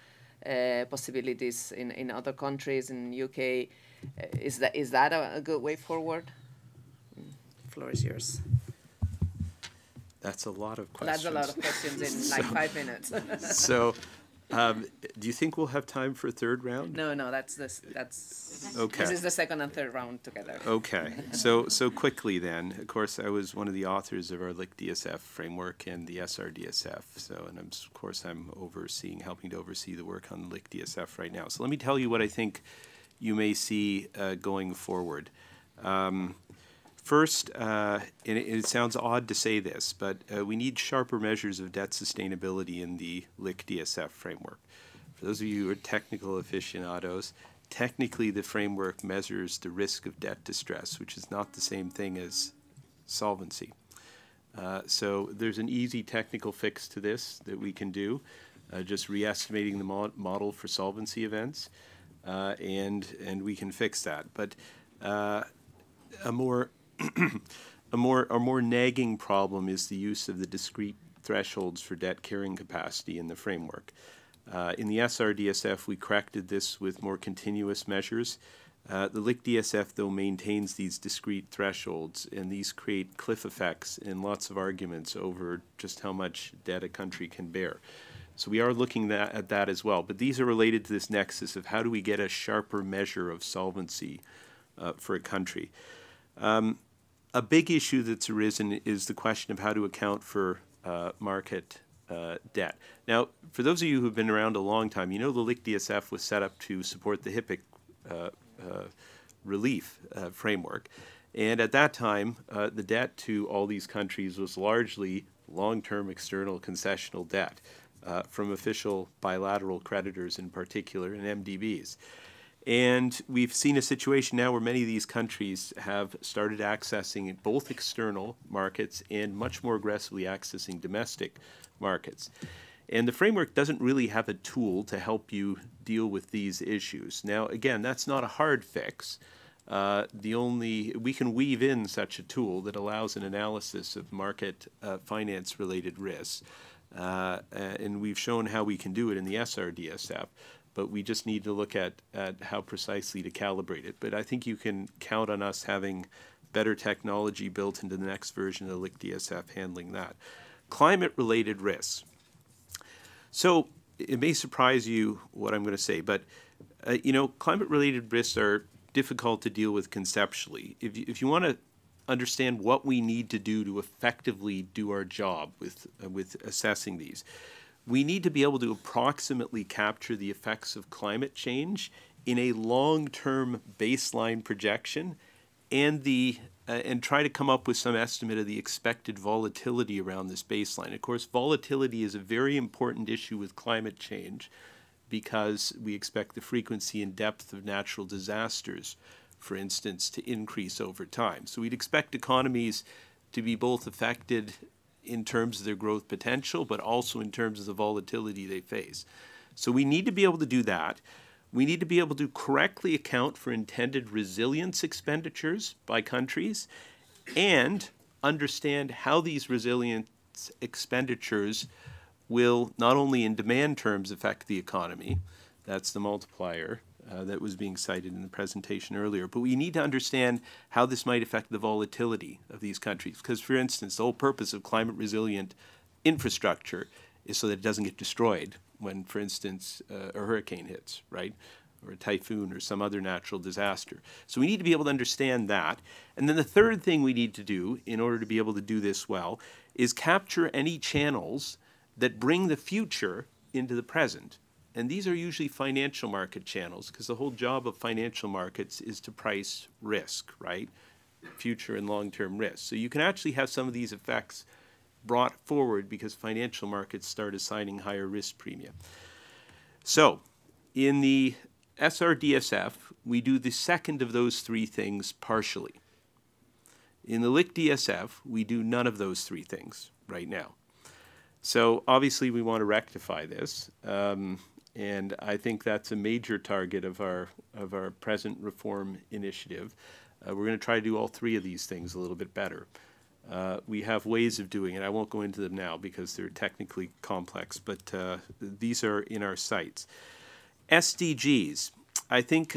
possibilities in other countries, in UK. Is that a good way forward? The floor is yours. That's a lot of questions. That's a lot of questions in like 5 minutes. So, do you think we'll have time for a third round? No, that's okay. This is the second and third round together. Okay. So quickly then, of course, I was one of the authors of our LIC DSF framework and the SRDSF. So, and I'm helping to oversee the work on the LIC DSF right now. So let me tell you what I think you may see going forward. First, and it sounds odd to say this, but we need sharper measures of debt sustainability in the LIC DSF framework. For those of you who are technical aficionados, technically the framework measures the risk of debt distress, which is not the same thing as solvency. So there's an easy technical fix to this that we can do, just re-estimating the model for solvency events, and we can fix that. But a more nagging problem is the use of the discrete thresholds for debt carrying capacity in the framework. In the SRDSF, we corrected this with more continuous measures. The LIC DSF, though, maintains these discrete thresholds, and these create cliff effects and lots of arguments over just how much debt a country can bear. So we are looking at that as well. But these are related to this nexus of how do we get a sharper measure of solvency for a country. A big issue that's arisen is the question of how to account for market debt. Now, for those of you who've been around a long time, you know the LIC DSF was set up to support the HIPC relief framework. And at that time, the debt to all these countries was largely long-term external concessional debt from official bilateral creditors in particular and MDBs. And we've seen a situation now where many of these countries have started accessing both external markets and much more aggressively accessing domestic markets. And the framework doesn't really have a tool to help you deal with these issues. Now, again, that's not a hard fix, we can weave in such a tool that allows an analysis of market finance-related risks, and we've shown how we can do it in the SRDSF, but we just need to look at how precisely to calibrate it. But I think you can count on us having better technology built into the next version of the LIC-DSF handling that. Climate-related risks. So it may surprise you what I'm going to say, but you know, climate-related risks are difficult to deal with conceptually. If you want to understand what we need to do to effectively do our job with assessing these, we need to be able to approximately capture the effects of climate change in a long-term baseline projection and try to come up with some estimate of the expected volatility around this baseline. Of course, volatility is a very important issue with climate change because we expect the frequency and depth of natural disasters, for instance, to increase over time. So we'd expect economies to be both affected in terms of their growth potential, but also in terms of the volatility they face. So we need to be able to do that. We need to be able to correctly account for intended resilience expenditures by countries and understand how these resilience expenditures will not only in demand terms affect the economy, that's the multiplier that was being cited in the presentation earlier, but we need to understand how this might affect the volatility of these countries. Because, for instance, the whole purpose of climate resilient infrastructure is so that it doesn't get destroyed when, for instance, a hurricane hits, right? Or a typhoon or some other natural disaster. So we need to be able to understand that. And then the third thing we need to do in order to be able to do this well is capture any channels that bring the future into the present. And these are usually financial market channels because the whole job of financial markets is to price risk, right? Future and long-term risk. So you can actually have some of these effects brought forward because financial markets start assigning higher risk premium. So in the SRDSF, we do the second of those three things partially. In the LIC-DSF, we do none of those three things right now. So obviously we want to rectify this, and I think that's a major target of our present reform initiative. We're going to try to do all three of these things a little bit better. We have ways of doing it. I won't go into them now because they're technically complex, but these are in our sights. SDGs. I think,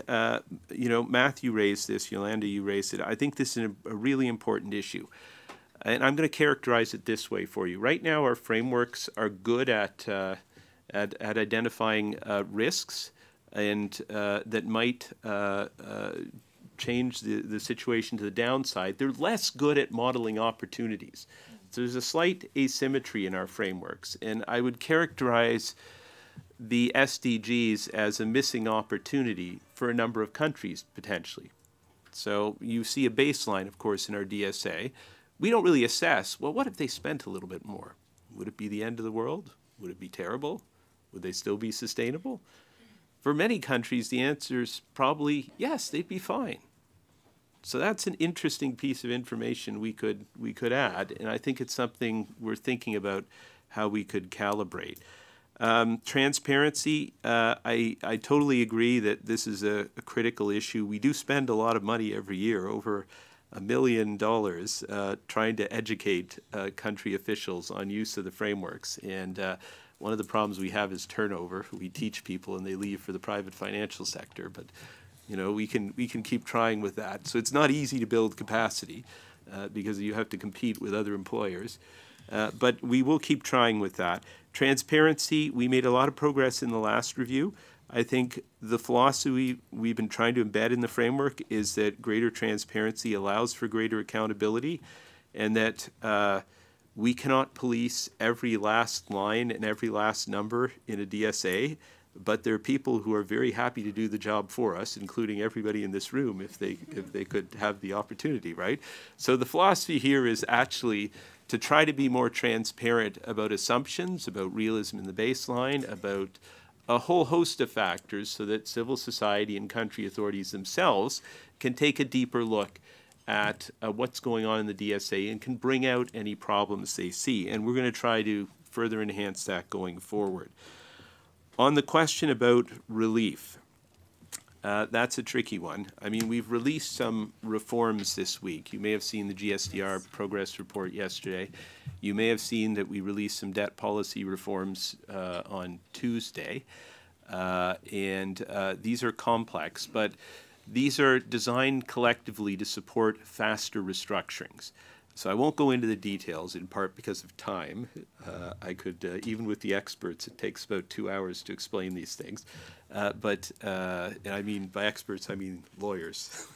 you know, Matthew raised this, Yolanda, you raised it. I think this is a really important issue. And I'm going to characterize it this way for you. Right now, our frameworks are good at identifying risks and that might change the situation to the downside. They're less good at modeling opportunities. So there's a slight asymmetry in our frameworks. And I would characterize the SDGs as a missing opportunity for a number of countries, potentially. So you see a baseline, of course, in our DSA. We don't really assess, well, what if they spent a little bit more? Would it be the end of the world? Would it be terrible? Would they still be sustainable? For many countries, the answer is probably yes, they'd be fine. So that's an interesting piece of information we could add, and I think it's something we're thinking about how we could calibrate. Transparency, I totally agree that this is a critical issue. We do spend a lot of money every year, over $1 million, trying to educate country officials on use of the frameworks. And one of the problems we have is turnover. We teach people and they leave for the private financial sector. But you know, we can keep trying with that. So it's not easy to build capacity because you have to compete with other employers. But we will keep trying with that. Transparency, we made a lot of progress in the last review. I think the philosophy we've been trying to embed in the framework is that greater transparency allows for greater accountability, and that we cannot police every last line and every last number in a DSA, but there are people who are very happy to do the job for us, including everybody in this room if they could have the opportunity, right? So the philosophy here is actually to try to be more transparent about assumptions, about realism in the baseline, about a whole host of factors so that civil society and country authorities themselves can take a deeper look at what's going on in the DSA and can bring out any problems they see. And we're going to try to further enhance that going forward. On the question about relief, That's a tricky one. I mean, we've released some reforms this week. You may have seen the GSDR progress report yesterday. You may have seen that we released some debt policy reforms on Tuesday. These are complex, but these are designed collectively to support faster restructurings. So I won't go into the details, in part because of time. I could, even with the experts, it takes about 2 hours to explain these things. And I mean, by experts, I mean lawyers.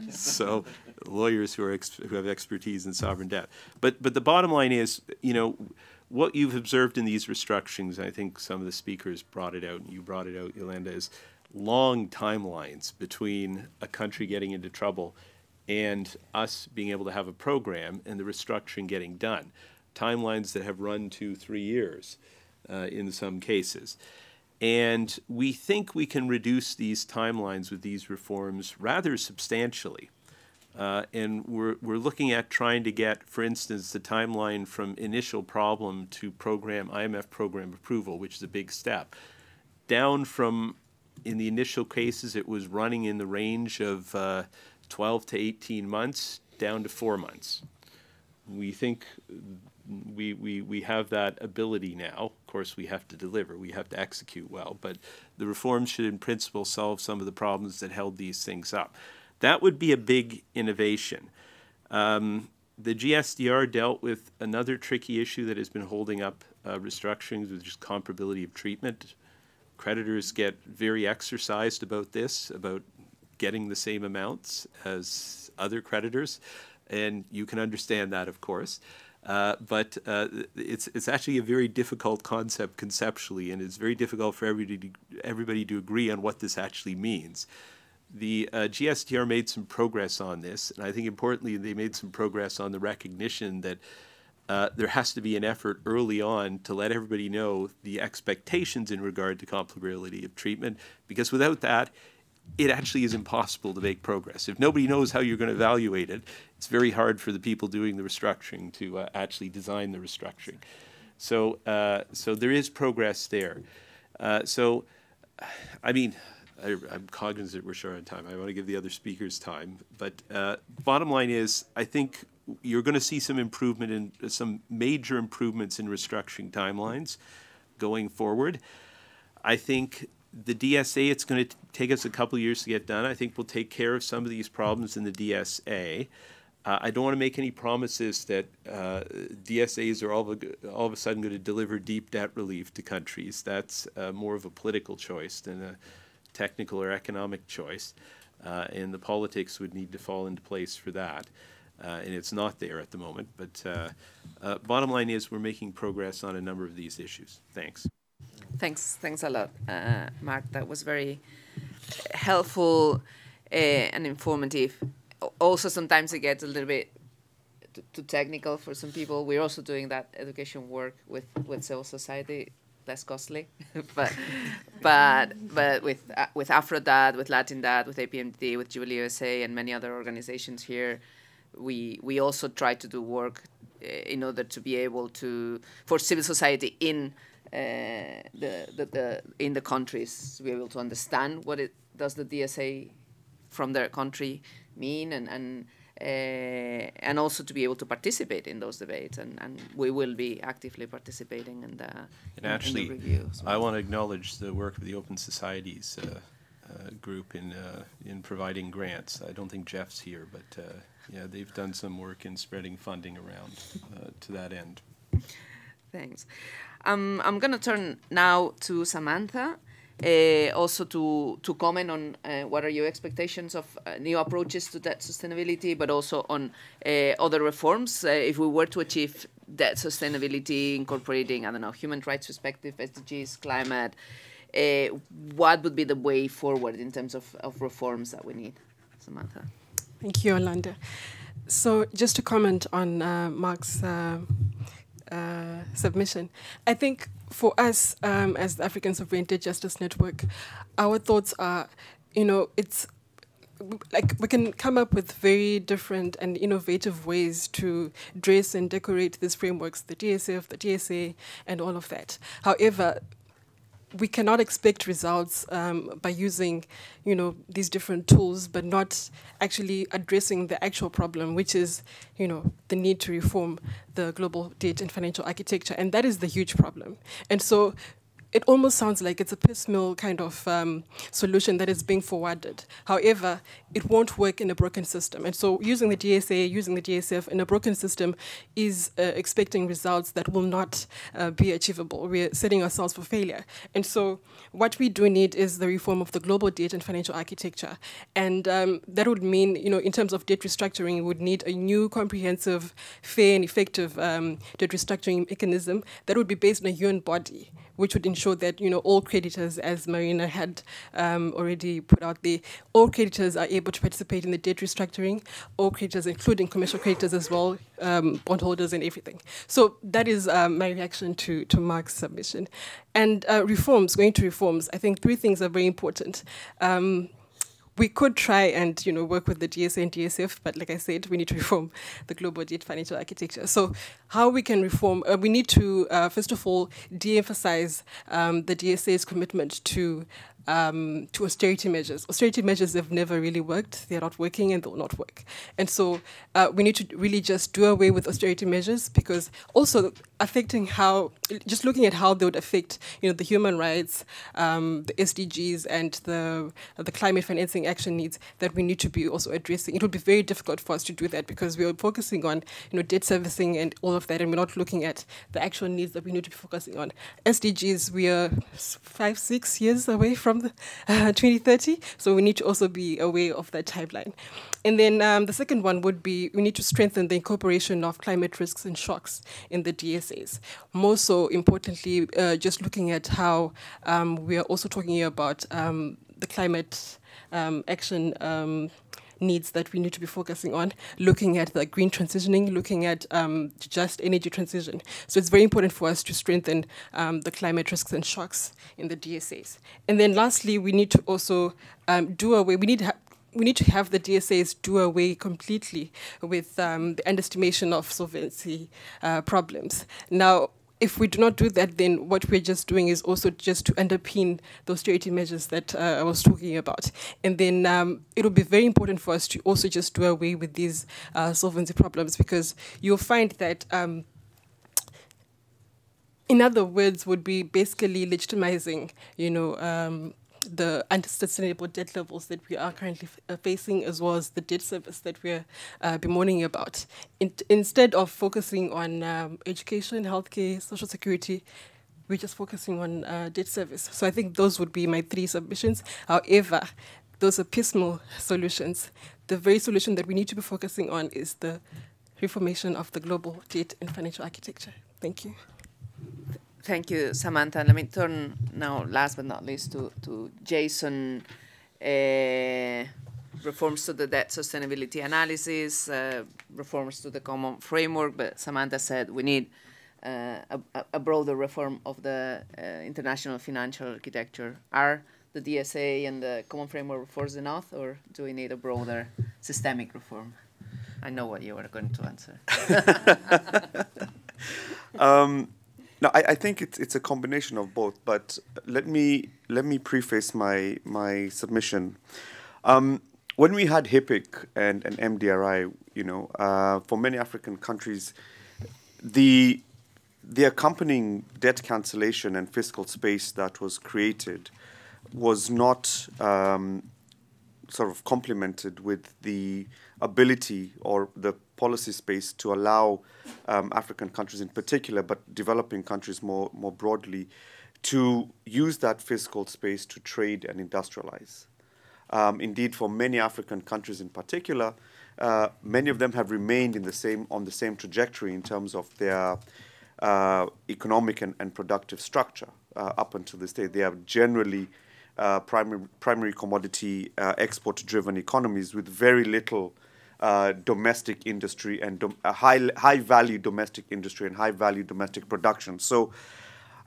So lawyers who have expertise in sovereign debt. But the bottom line is, you know, what you've observed in these restructurings, I think some of the speakers brought it out, and you brought it out, Yolanda, is long timelines between a country getting into trouble and us being able to have a program and the restructuring getting done. Timelines that have run 2-3 years in some cases. And we think we can reduce these timelines with these reforms rather substantially. And we're looking at trying to get, for instance, the timeline from initial problem to program, IMF program approval, which is a big step, down from, in the initial cases, it was running in the range of 12 to 18 months, down to 4 months. We think we have that ability now. Of course, we have to deliver. We have to execute well. But the reforms should, in principle, solve some of the problems that held these things up. That would be a big innovation. The GSDR dealt with another tricky issue that has been holding up restructurings, which is comparability of treatment. Creditors get very exercised about this, about getting the same amounts as other creditors, and you can understand that, of course. But it's actually a very difficult concept conceptually, and it's very difficult for everybody to agree on what this actually means. The GSDR made some progress on this, and I think importantly they made some progress on the recognition that there has to be an effort early on to let everybody know the expectations in regard to comparability of treatment, because without that, it actually is impossible to make progress. If nobody knows how you're going to evaluate it, it's very hard for the people doing the restructuring to actually design the restructuring. So there is progress there. I mean, I'm cognizant we're short on time. I want to give the other speakers time. But bottom line is, I think you're going to see some improvement in some major improvements in restructuring timelines going forward. I think the DSA, it's going to take us a couple of years to get done. I think we'll take care of some of these problems in the DSA. I don't want to make any promises that DSAs are all of a sudden going to deliver deep debt relief to countries. That's more of a political choice than a technical or economic choice. And the politics would need to fall into place for that. And it's not there at the moment. But bottom line is we're making progress on a number of these issues. Thanks. Thanks a lot, Mark. That was very helpful and informative. Also, sometimes it gets a little bit too technical for some people. We're also doing that education work with civil society, less costly, but with AFRODAD, with Latindadd, with APMDD, with Jubilee USA, and many other organizations here, we also try to do work in order to be able to, for civil society in the countries, to be able to understand what it does the DSA from their country mean, and also to be able to participate in those debates, and we will be actively participating in the review. I want to acknowledge the work of the Open Societies group in providing grants. I don't think Jeff's here, but yeah, they've done some work in spreading funding around to that end. Thanks. I'm going to turn now to Samantha, also to comment on what are your expectations of new approaches to debt sustainability, but also on other reforms. If we were to achieve debt sustainability, incorporating, I don't know, human rights perspective, SDGs, climate, what would be the way forward in terms of reforms that we need? Samantha. Thank you, Yolanda. So just to comment on Mark's submission, I think for us as the African Sovereign Debt Justice Network, our thoughts are, it's like we can come up with very different and innovative ways to dress and decorate these frameworks, the DSF, the DSA, and all of that. However, we cannot expect results by using, these different tools, but not actually addressing the actual problem, which is, the need to reform the global debt and financial architecture. And that is the huge problem. And so it almost sounds like it's a piecemeal kind of solution that is being forwarded. However, it won't work in a broken system. And so using the DSA, using the DSF in a broken system is expecting results that will not be achievable. We're setting ourselves for failure. And so what we do need is the reform of the global debt and financial architecture. And that would mean, in terms of debt restructuring, we would need a new comprehensive, fair and effective debt restructuring mechanism that would be based on a UN body, which would ensure that, all creditors, as Marina had already put out there, all creditors are able to participate in the debt restructuring, all creditors, including commercial creditors as well, bondholders and everything. So that is my reaction to Mark's submission. And going to reforms, I think 3 things are very important. We could try and work with the DSA and DSF, but like I said, we need to reform the global debt financial architecture. So how we can reform, we need to, first of all, de-emphasize the DSA's commitment to austerity measures. Austerity measures have never really worked. They're not working and they'll not work. And so we need to really just do away with austerity measures, because also just looking at how they would affect, the human rights, the SDGs and the climate financing action needs that we need to be also addressing. It would be very difficult for us to do that because we are focusing on, debt servicing and all of that, and we're not looking at the actual needs that we need to be focusing on. SDGs, we are 5-6 years away from 2030, so we need to also be aware of that timeline. And then the second one would be we need to strengthen the incorporation of climate risks and shocks in the DSAs. More so importantly, just looking at how we are also talking about the climate action needs that we need to be focusing on, looking at the green transitioning, looking at just energy transition. So it's very important for us to strengthen the climate risks and shocks in the DSAs. And then lastly, we need to also we need to have the DSAs do away completely with the underestimation of solvency problems. Now, if we do not do that, then what we're just doing is also just to underpin the austerity measures that I was talking about. And then it'll be very important for us to also just do away with these solvency problems, because you'll find that, in other words, would be basically legitimizing, the unsustainable debt levels that we are currently facing, as well as the debt service that we're bemoaning about. Instead of focusing on education, healthcare, social security, we're just focusing on debt service. So I think those would be my 3 submissions. However, those are piecemeal solutions. The very solution that we need to be focusing on is the reformation of the global debt and financial architecture. Thank you. Thank you, Samantha. Let me turn now, last but not least, to Jason. Reforms to the debt sustainability analysis, reforms to the common framework, but Samantha said we need a broader reform of the international financial architecture. Are the DSA and the common framework reforms enough, or do we need a broader systemic reform? I know what you are going to answer. No, I think it's a combination of both. But let me preface my submission. When we had HIPC and MDRI, for many African countries, the accompanying debt cancellation and fiscal space that was created was not sort of complemented with the ability or the policy space to allow African countries in particular, but developing countries more broadly, to use that fiscal space to trade and industrialize. Indeed, for many African countries in particular, many of them have remained on the same trajectory in terms of their economic and productive structure up until this day. They are generally primary commodity export-driven economies with very little domestic industry and high-value domestic industry and high-value domestic production. So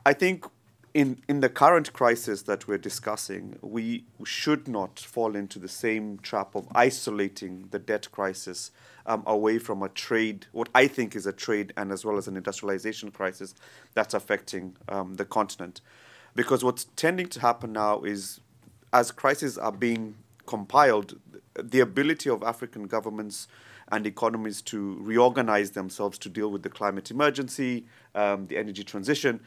I think in the current crisis that we're discussing, we should not fall into the same trap of isolating the debt crisis away from a trade, what I think is a trade and as well as an industrialization crisis that's affecting the continent. Because what's tending to happen now is, as crises are being compiled, the ability of African governments and economies to reorganize themselves to deal with the climate emergency, the energy transition,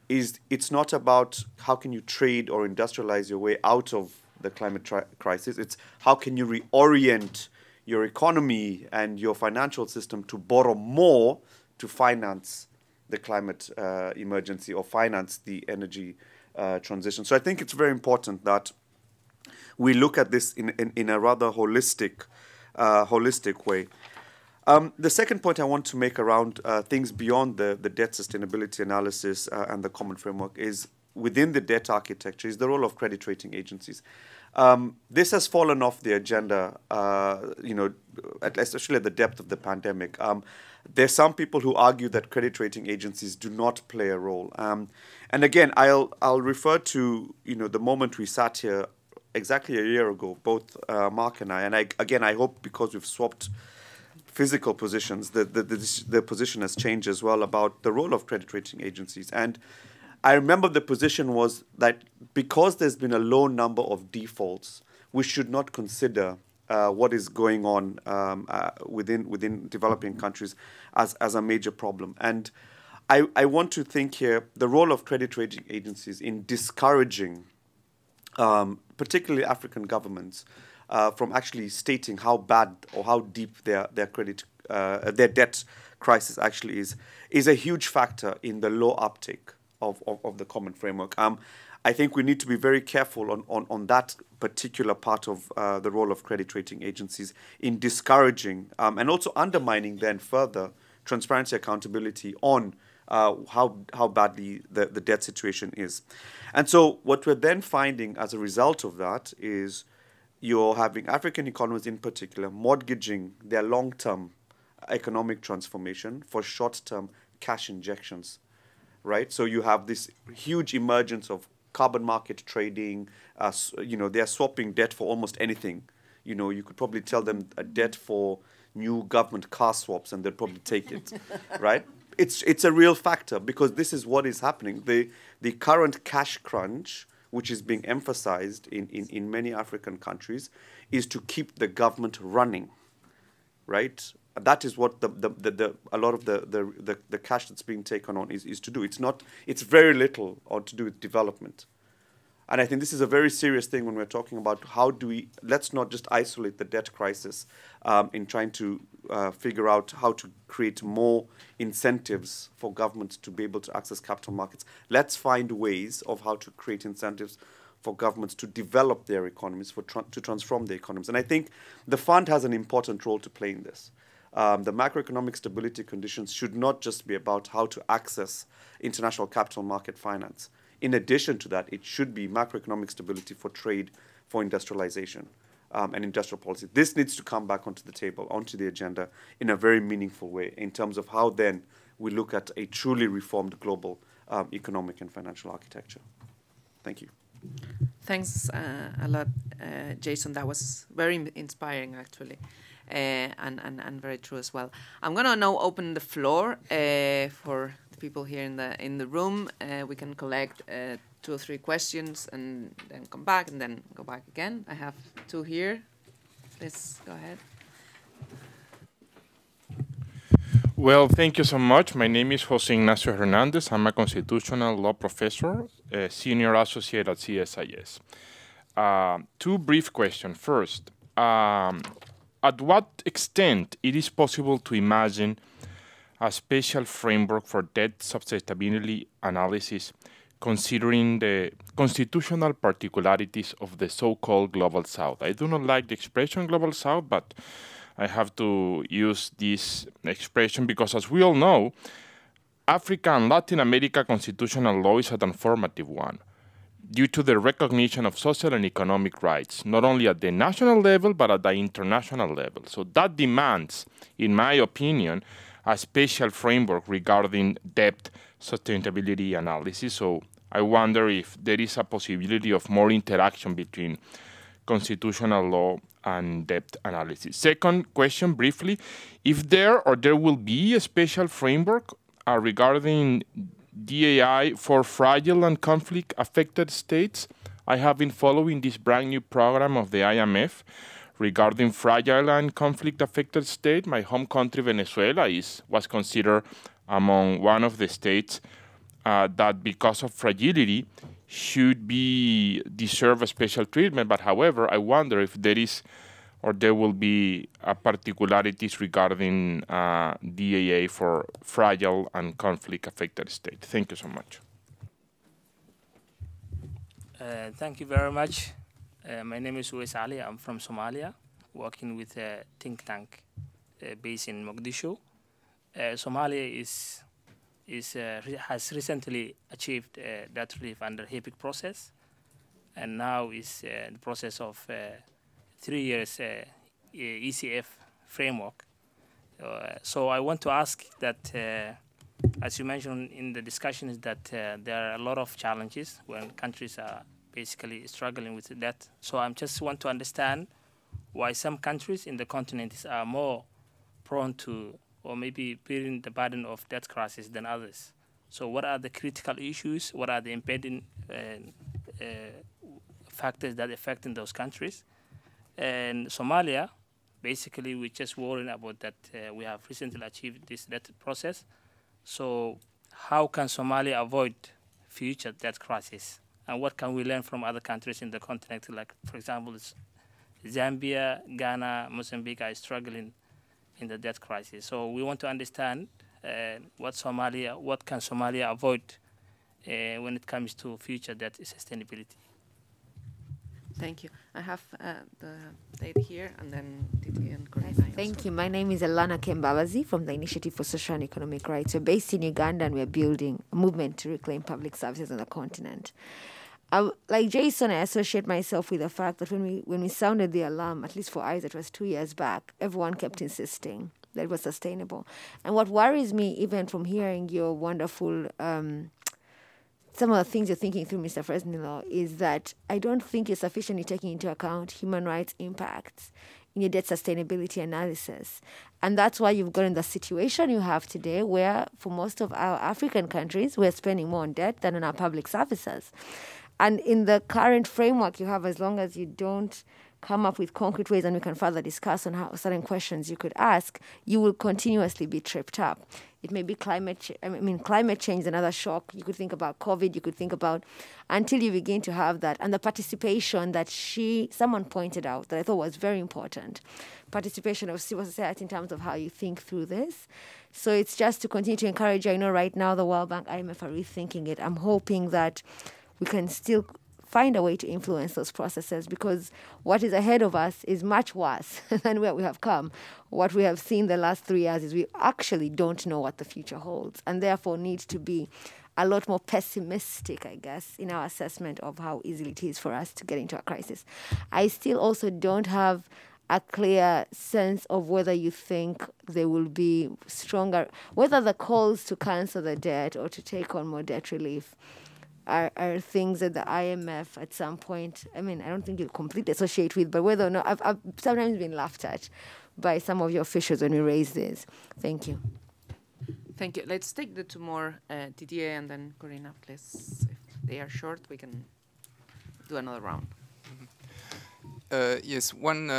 it's not about how can you trade or industrialize your way out of the climate crisis. It's how can you reorient your economy and your financial system to borrow more to finance the climate emergency or finance the energy transition. So I think it's very important that we look at this in a rather holistic way. The second point I want to make around things beyond the debt sustainability analysis and the common framework is within the debt architecture is the role of credit rating agencies. This has fallen off the agenda, especially at the depth of the pandemic. There's some people who argue that credit rating agencies do not play a role. And again, I'll refer to the moment we sat here exactly a year ago, both Mark and I. And I hope because we've swapped physical positions, the position has changed as well about the role of credit rating agencies. And I remember the position was that because there's been a low number of defaults, we should not consider what is going on within developing countries as a major problem. And I want to think here the role of credit rating agencies in discouraging particularly African governments from actually stating how bad or how deep their debt crisis actually is a huge factor in the low uptake of the common framework. I think we need to be very careful on that particular part of the role of credit rating agencies in discouraging and also undermining then further transparency, accountability on how badly the debt situation is. And so what we're then finding as a result of that is you're having African economies in particular mortgaging their long-term economic transformation for short-term cash injections, right? So you have this huge emergence of carbon market trading. They're swapping debt for almost anything. You could probably tell them a debt for new government car swaps and they'll probably take it, right? It's a real factor because this is what is happening. The current cash crunch, which is being emphasized in many African countries, is to keep the government running, right? That is what a lot of the cash that's being taken on is to do. It's very little or to do with development. And I think this is a very serious thing when we're talking about let's not just isolate the debt crisis in trying to figure out how to create more incentives for governments to be able to access capital markets. Let's find ways of how to create incentives for governments to develop their economies, to transform their economies. And I think the fund has an important role to play in this. The macroeconomic stability conditions should not just be about how to access international capital market finance. In addition to that, it should be macroeconomic stability for trade, for industrialization, and industrial policy. This needs to come back onto the table, onto the agenda in a very meaningful way in terms of how then we look at a truly reformed global economic and financial architecture. Thank you. Thanks a lot, Jason. That was very inspiring, actually. And very true as well. I'm gonna now open the floor for the people here in the room. We can collect 2 or 3 questions and then come back and then go back again. I have 2 here. Please go ahead. Well, thank you so much. My name is Jose Ignacio Hernandez. I'm a constitutional law professor, a senior associate at CSIS. 2 brief questions. First, at what extent it is possible to imagine a special framework for debt sustainability analysis considering the constitutional particularities of the so-called Global South? I do not like the expression Global South, but I have to use this expression because, as we all know, Africa and Latin America constitutional law is a transformative one due to the recognition of social and economic rights, not only at the national level, but at the international level. So that demands, in my opinion, a special framework regarding debt sustainability analysis. So I wonder if there is a possibility of more interaction between constitutional law and debt analysis. Second question, briefly, if there will be a special framework regarding DAI for fragile and conflict-affected states. I have been following this brand new program of the IMF regarding fragile and conflict-affected states. My home country, Venezuela, was considered among one of the states that because of fragility should deserve a special treatment. But however, I wonder if there is or there will be particularities regarding DAA for fragile and conflict-affected states. Thank you so much. Thank you very much. My name is Uwais Ali. I'm from Somalia, working with a think tank based in Mogadishu. Somalia has recently achieved debt relief under HIPIC process, and now is the process of 3 years ECF framework. So I want to ask that, as you mentioned in the discussion, is that there are a lot of challenges when countries are basically struggling with debt. So I just want to understand why some countries in the continent are more prone to, or maybe bearing the burden of debt crisis than others. So what are the critical issues? What are the impeding factors that affect in those countries? And Somalia, basically, we're just worrying about that we have recently achieved this debt process. So how can Somalia avoid future debt crisis? And what can we learn from other countries in the continent? Like, for example, Zambia, Ghana, Mozambique are struggling in the debt crisis. So we want to understand what can Somalia avoid when it comes to future debt sustainability. Thank you. I have the lady here, and then Titi and Corina. Thank you. My name is Elana Kembabazi from the Initiative for Social and Economic Rights. We're based in Uganda, and we're building a movement to reclaim public services on the continent. Like Jason, I associate myself with the fact that when we sounded the alarm, at least for ISER, it was 2 years back, everyone kept insisting that it was sustainable. And what worries me, even from hearing your wonderful some of the things you're thinking through, Mr. Fresnillo, is that I don't think you're sufficiently taking into account human rights impacts in your debt sustainability analysis. And that's why you've got in the situation you have today where for most of our African countries, we're spending more on debt than on our public services. And in the current framework you have, as long as you don't come up with concrete ways and we can further discuss on how certain questions you could ask, you will continuously be tripped up. It may be climate change is another shock. You could think about COVID, you could think about, until you begin to have that. And the participation that someone pointed out that I thought was very important, participation of civil society in terms of how you think through this. So it's just to continue to encourage you. I know right now the World Bank, IMF are rethinking it. I'm hoping that we can still find a way to influence those processes, because what is ahead of us is much worse than where we have come. What we have seen the last 3 years is we actually don't know what the future holds, and therefore need to be a lot more pessimistic, I guess, in our assessment of how easily it is for us to get into a crisis. I still also don't have a clear sense of whether you think there will be stronger, whether the calls to cancel the debt or to take on more debt relief are things that the IMF at some point, I don't think you'll completely associate with, but whether or not, I've sometimes been laughed at by some of your officials when we raise this. Thank you. Thank you. Let's take the two more, Didier and then Corina, please. If they are short, we can do another round. Yes, one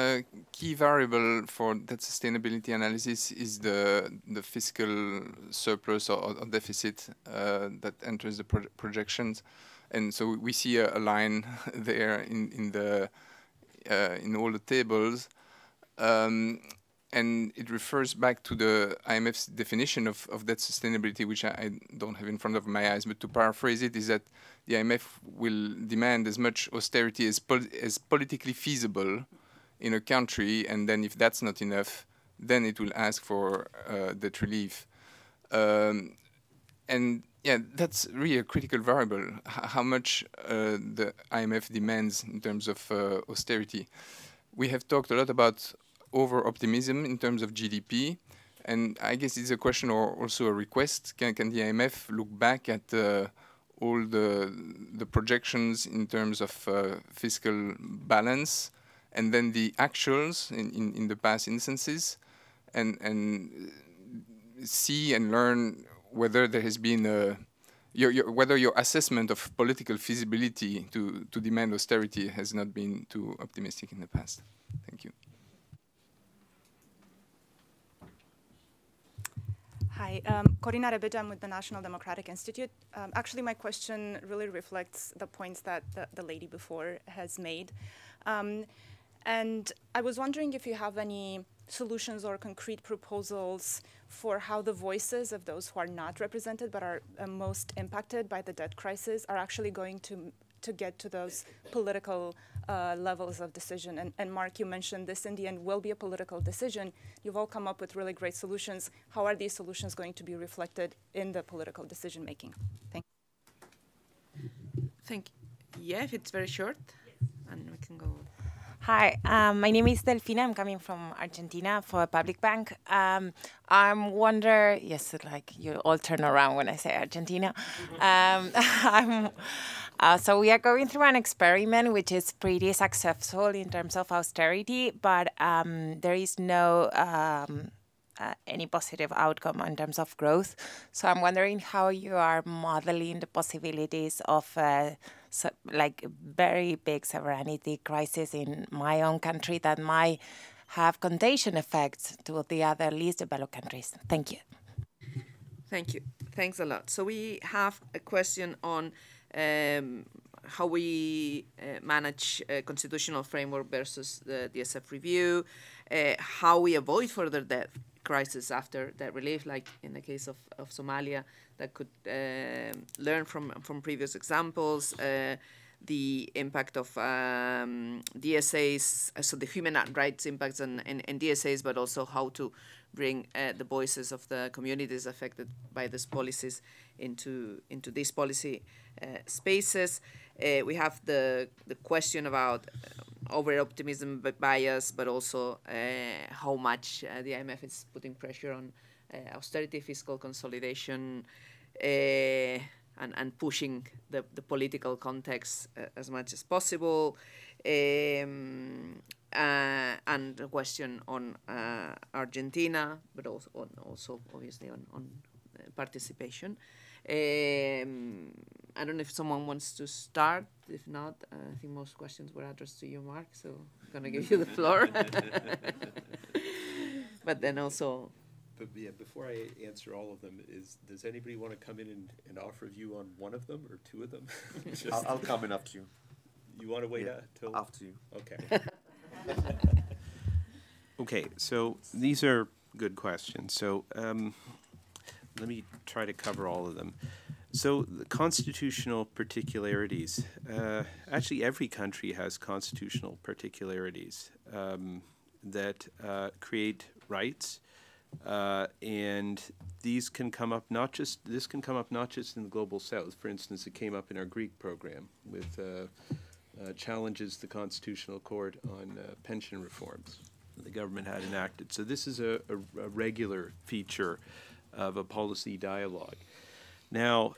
key variable for that sustainability analysis is the fiscal surplus or deficit that enters the projections, and so we see a line there in all the tables, and it refers back to the IMF's definition of that sustainability, which I don't have in front of my eyes, but to paraphrase it, is that the IMF will demand as much austerity as politically feasible in a country, and then if that's not enough, then it will ask for debt relief. And yeah, that's really a critical variable, how much the IMF demands in terms of austerity. We have talked a lot about over-optimism in terms of GDP, and I guess it's a question or also a request. Can the IMF look back at all the projections in terms of fiscal balance, and then the actuals in the past instances, and see and learn whether there has been whether your assessment of political feasibility to demand austerity has not been too optimistic in the past. Thank you. Hi, Corina Rebeta, I'm with the National Democratic Institute. Actually, my question really reflects the points that the lady before has made. And I was wondering if you have any solutions or concrete proposals for how the voices of those who are not represented but are most impacted by the debt crisis are actually going to get to those political levels of decision. And Mark, you mentioned this in the end will be a political decision. You've all come up with really great solutions. How are these solutions going to be reflected in the political decision making? Thank you. Thank you. Yeah, if it's very short, and we can go. Hi, my name is Delfina. I'm coming from Argentina for a public bank. I'm wonder, yes, like you all turn around when I say Argentina. So we are going through an experiment which is pretty successful in terms of austerity, but there is no any positive outcome in terms of growth. So I'm wondering how you are modeling the possibilities of like very big sovereignty crisis in my own country that might have contagion effects to the other least developed countries. Thank you. Thank you. Thanks a lot. So we have a question on how we manage constitutional framework versus the DSF review, how we avoid further debt crisis after debt relief, like in the case of Somalia, that could learn from previous examples, the impact of DSAs, so the human rights impacts in DSAs, but also how to bring the voices of the communities affected by these policies into these policy spaces. We have the question about over-optimism bias, but also how much the IMF is putting pressure on austerity, fiscal consolidation, and pushing the political context as much as possible. And a question on Argentina, but also obviously on participation. I don't know if someone wants to start. If not, I think most questions were addressed to you, Mark, so I'm going to give you the floor. But then also... But yeah, before I answer all of them, does anybody want to come in and offer a view on one of them or two of them? I'll come in after you. You want to wait till... After you. Okay. Okay, so these are good questions. So let me try to cover all of them. So the constitutional particularities. Actually, every country has constitutional particularities that create rights, and these can come up not just in the global south. For instance, it came up in our Greek program with challenges the Constitutional Court on pension reforms the government had enacted. So this is a regular feature of a policy dialogue. Now,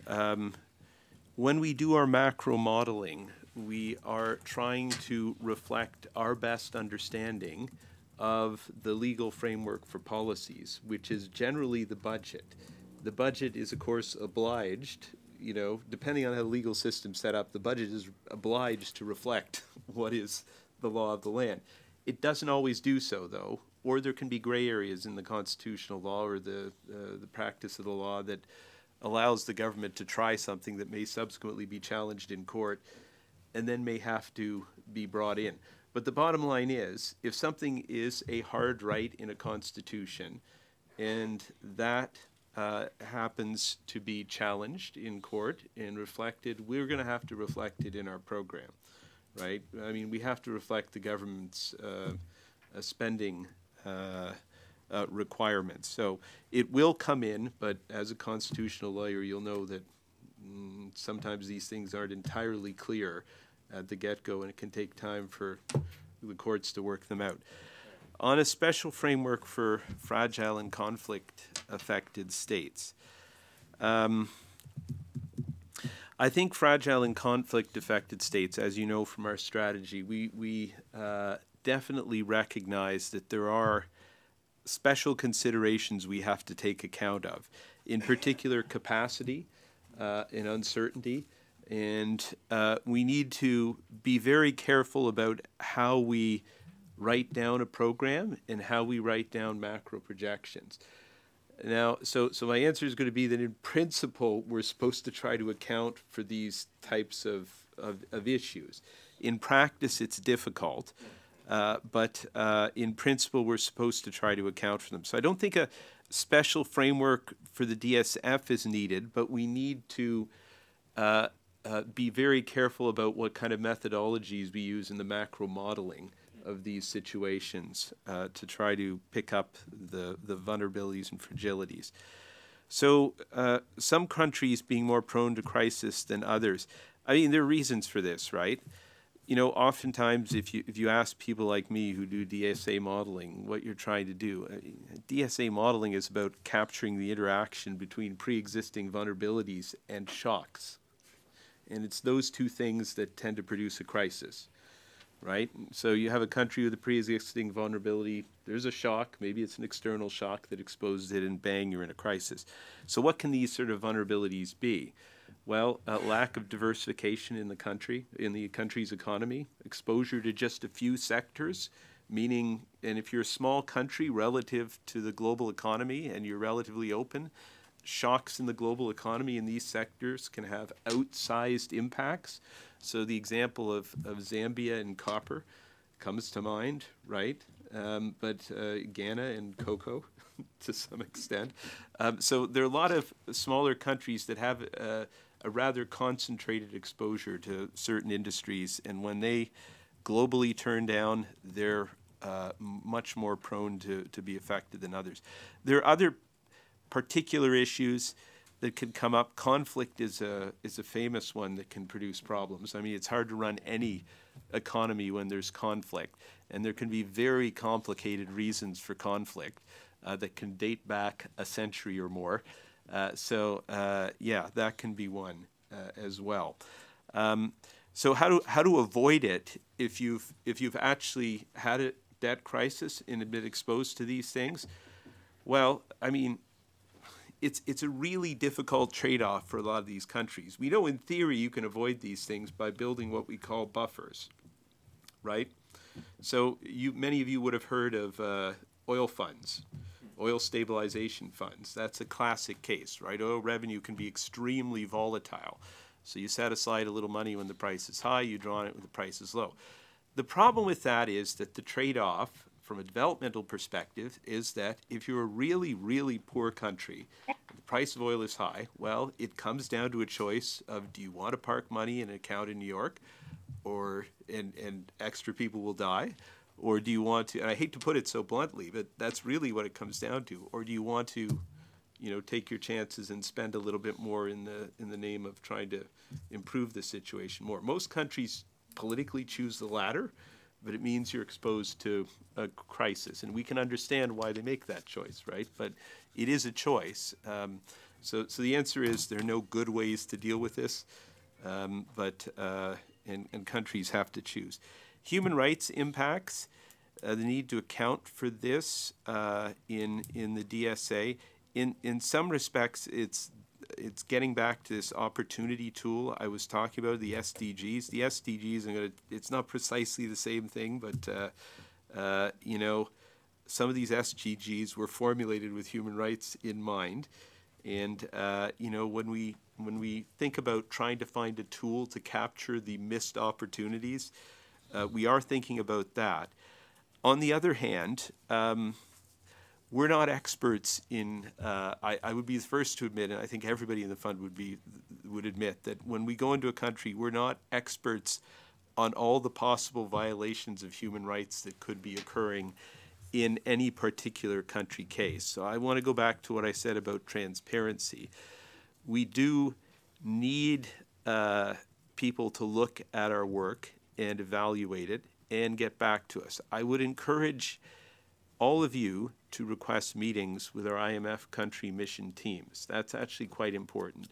when we do our macro modeling, we are trying to reflect our best understanding of the legal framework for policies, which is generally the budget. The budget is, of course, obliged, you know, depending on how the legal system's set up, the budget is obliged to reflect what is the law of the land. It doesn't always do so, though, or there can be gray areas in the constitutional law or the practice of the law that allows the government to try something that may subsequently be challenged in court and then may have to be brought in. But the bottom line is, if something is a hard right in a constitution and that happens to be challenged in court and reflected, we're going to have to reflect it in our program, right? I mean, we have to reflect the government's spending requirements. So it will come in, but as a constitutional lawyer, you'll know that sometimes these things aren't entirely clear at the get-go, and it can take time for the courts to work them out. On a special framework for fragile and conflict-affected states, I think fragile and conflict-affected states, as you know from our strategy, we definitely recognize that there are special considerations we have to take account of. In particular, capacity. and uncertainty. And we need to be very careful about how we write down a program and how we write down macro projections. Now, so my answer is going to be that in principle, we're supposed to try to account for these types of issues. In practice, it's difficult, but in principle, we're supposed to try to account for them. So I don't think a special framework for the DSF is needed, but we need to be very careful about what kind of methodologies we use in the macro modeling of these situations to try to pick up the vulnerabilities and fragilities. So some countries being more prone to crisis than others, I mean, there are reasons for this, right? You know, oftentimes if you ask people like me who do DSA modeling what you're trying to do, DSA modeling is about capturing the interaction between pre-existing vulnerabilities and shocks. And it's those two things that tend to produce a crisis, right? So you have a country with a pre-existing vulnerability, there's a shock, maybe it's an external shock that exposes it, and bang, you're in a crisis. So what can these sort of vulnerabilities be? Well, a lack of diversification in the country's economy, exposure to just a few sectors, meaning, and if you're a small country relative to the global economy and you're relatively open, shocks in the global economy in these sectors can have outsized impacts. So the example of Zambia and copper comes to mind, right? But Ghana and cocoa to some extent. So there are a lot of smaller countries that have a rather concentrated exposure to certain industries, and when they globally turn down, they're much more prone to be affected than others. There are other particular issues that can come up. Conflict is a famous one that can produce problems. I mean, it's hard to run any economy when there's conflict, and there can be very complicated reasons for conflict that can date back a century or more. Yeah, that can be one as well. So how to avoid it if you've actually had a debt crisis and been exposed to these things? Well, I mean, it's a really difficult trade-off for a lot of these countries. We know in theory you can avoid these things by building what we call buffers, right? So many of you would have heard of oil funds, oil stabilization funds. That's a classic case, right? Oil revenue can be extremely volatile. So you set aside a little money when the price is high, you draw on it when the price is low. The problem with that is that the trade-off from a developmental perspective is that if you're a really, really poor country, the price of oil is high, well, it comes down to a choice of, do you want to park money in an account in New York, or and extra people will die, or do you want to, and I hate to put it so bluntly, but that's really what it comes down to, or do you want to, you know, take your chances and spend a little bit more in the name of trying to improve the situation more? Most countries politically choose the latter, but it means you're exposed to a crisis. And we can understand why they make that choice, right? But it is a choice. So the answer is there are no good ways to deal with this, and countries have to choose. Human rights impacts, the need to account for this in the DSA. In some respects, it's getting back to this opportunity tool I was talking about, the SDGs. The SDGs, it's not precisely the same thing, but you know, some of these SDGs were formulated with human rights in mind. And you know, when we think about trying to find a tool to capture the missed opportunities, we are thinking about that. On the other hand, we're not experts in, I would be the first to admit, and I think everybody in the fund would admit, that when we go into a country, we're not experts on all the possible violations of human rights that could be occurring in any particular country case. So I want to go back to what I said about transparency. We do need people to look at our work and evaluate it and get back to us. I would encourage all of you to request meetings with our IMF country mission teams. That's actually quite important.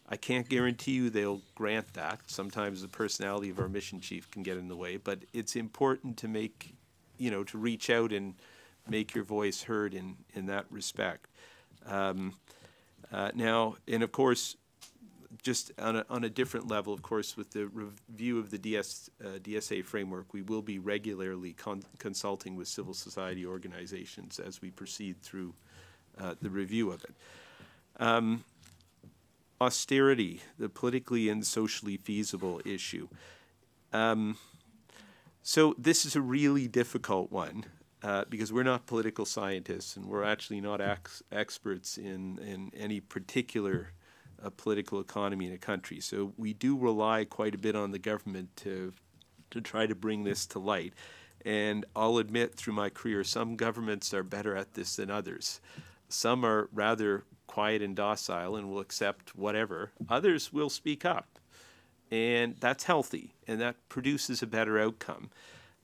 I can't guarantee you they'll grant that. Sometimes the personality of our mission chief can get in the way, but it's important to make, you know, to reach out and make your voice heard in that respect. Now, and of course, just on a different level, of course, with the review of the DSA framework, we will be regularly consulting with civil society organizations as we proceed through the review of it. Austerity, the politically and socially feasible issue. So this is a really difficult one because we're not political scientists and we're actually not experts in any particular political economy in a country. So we do rely quite a bit on the government to try to bring this to light. And I'll admit through my career, some governments are better at this than others. Some are rather quiet and docile and will accept whatever. Others will speak up. And that's healthy, and that produces a better outcome.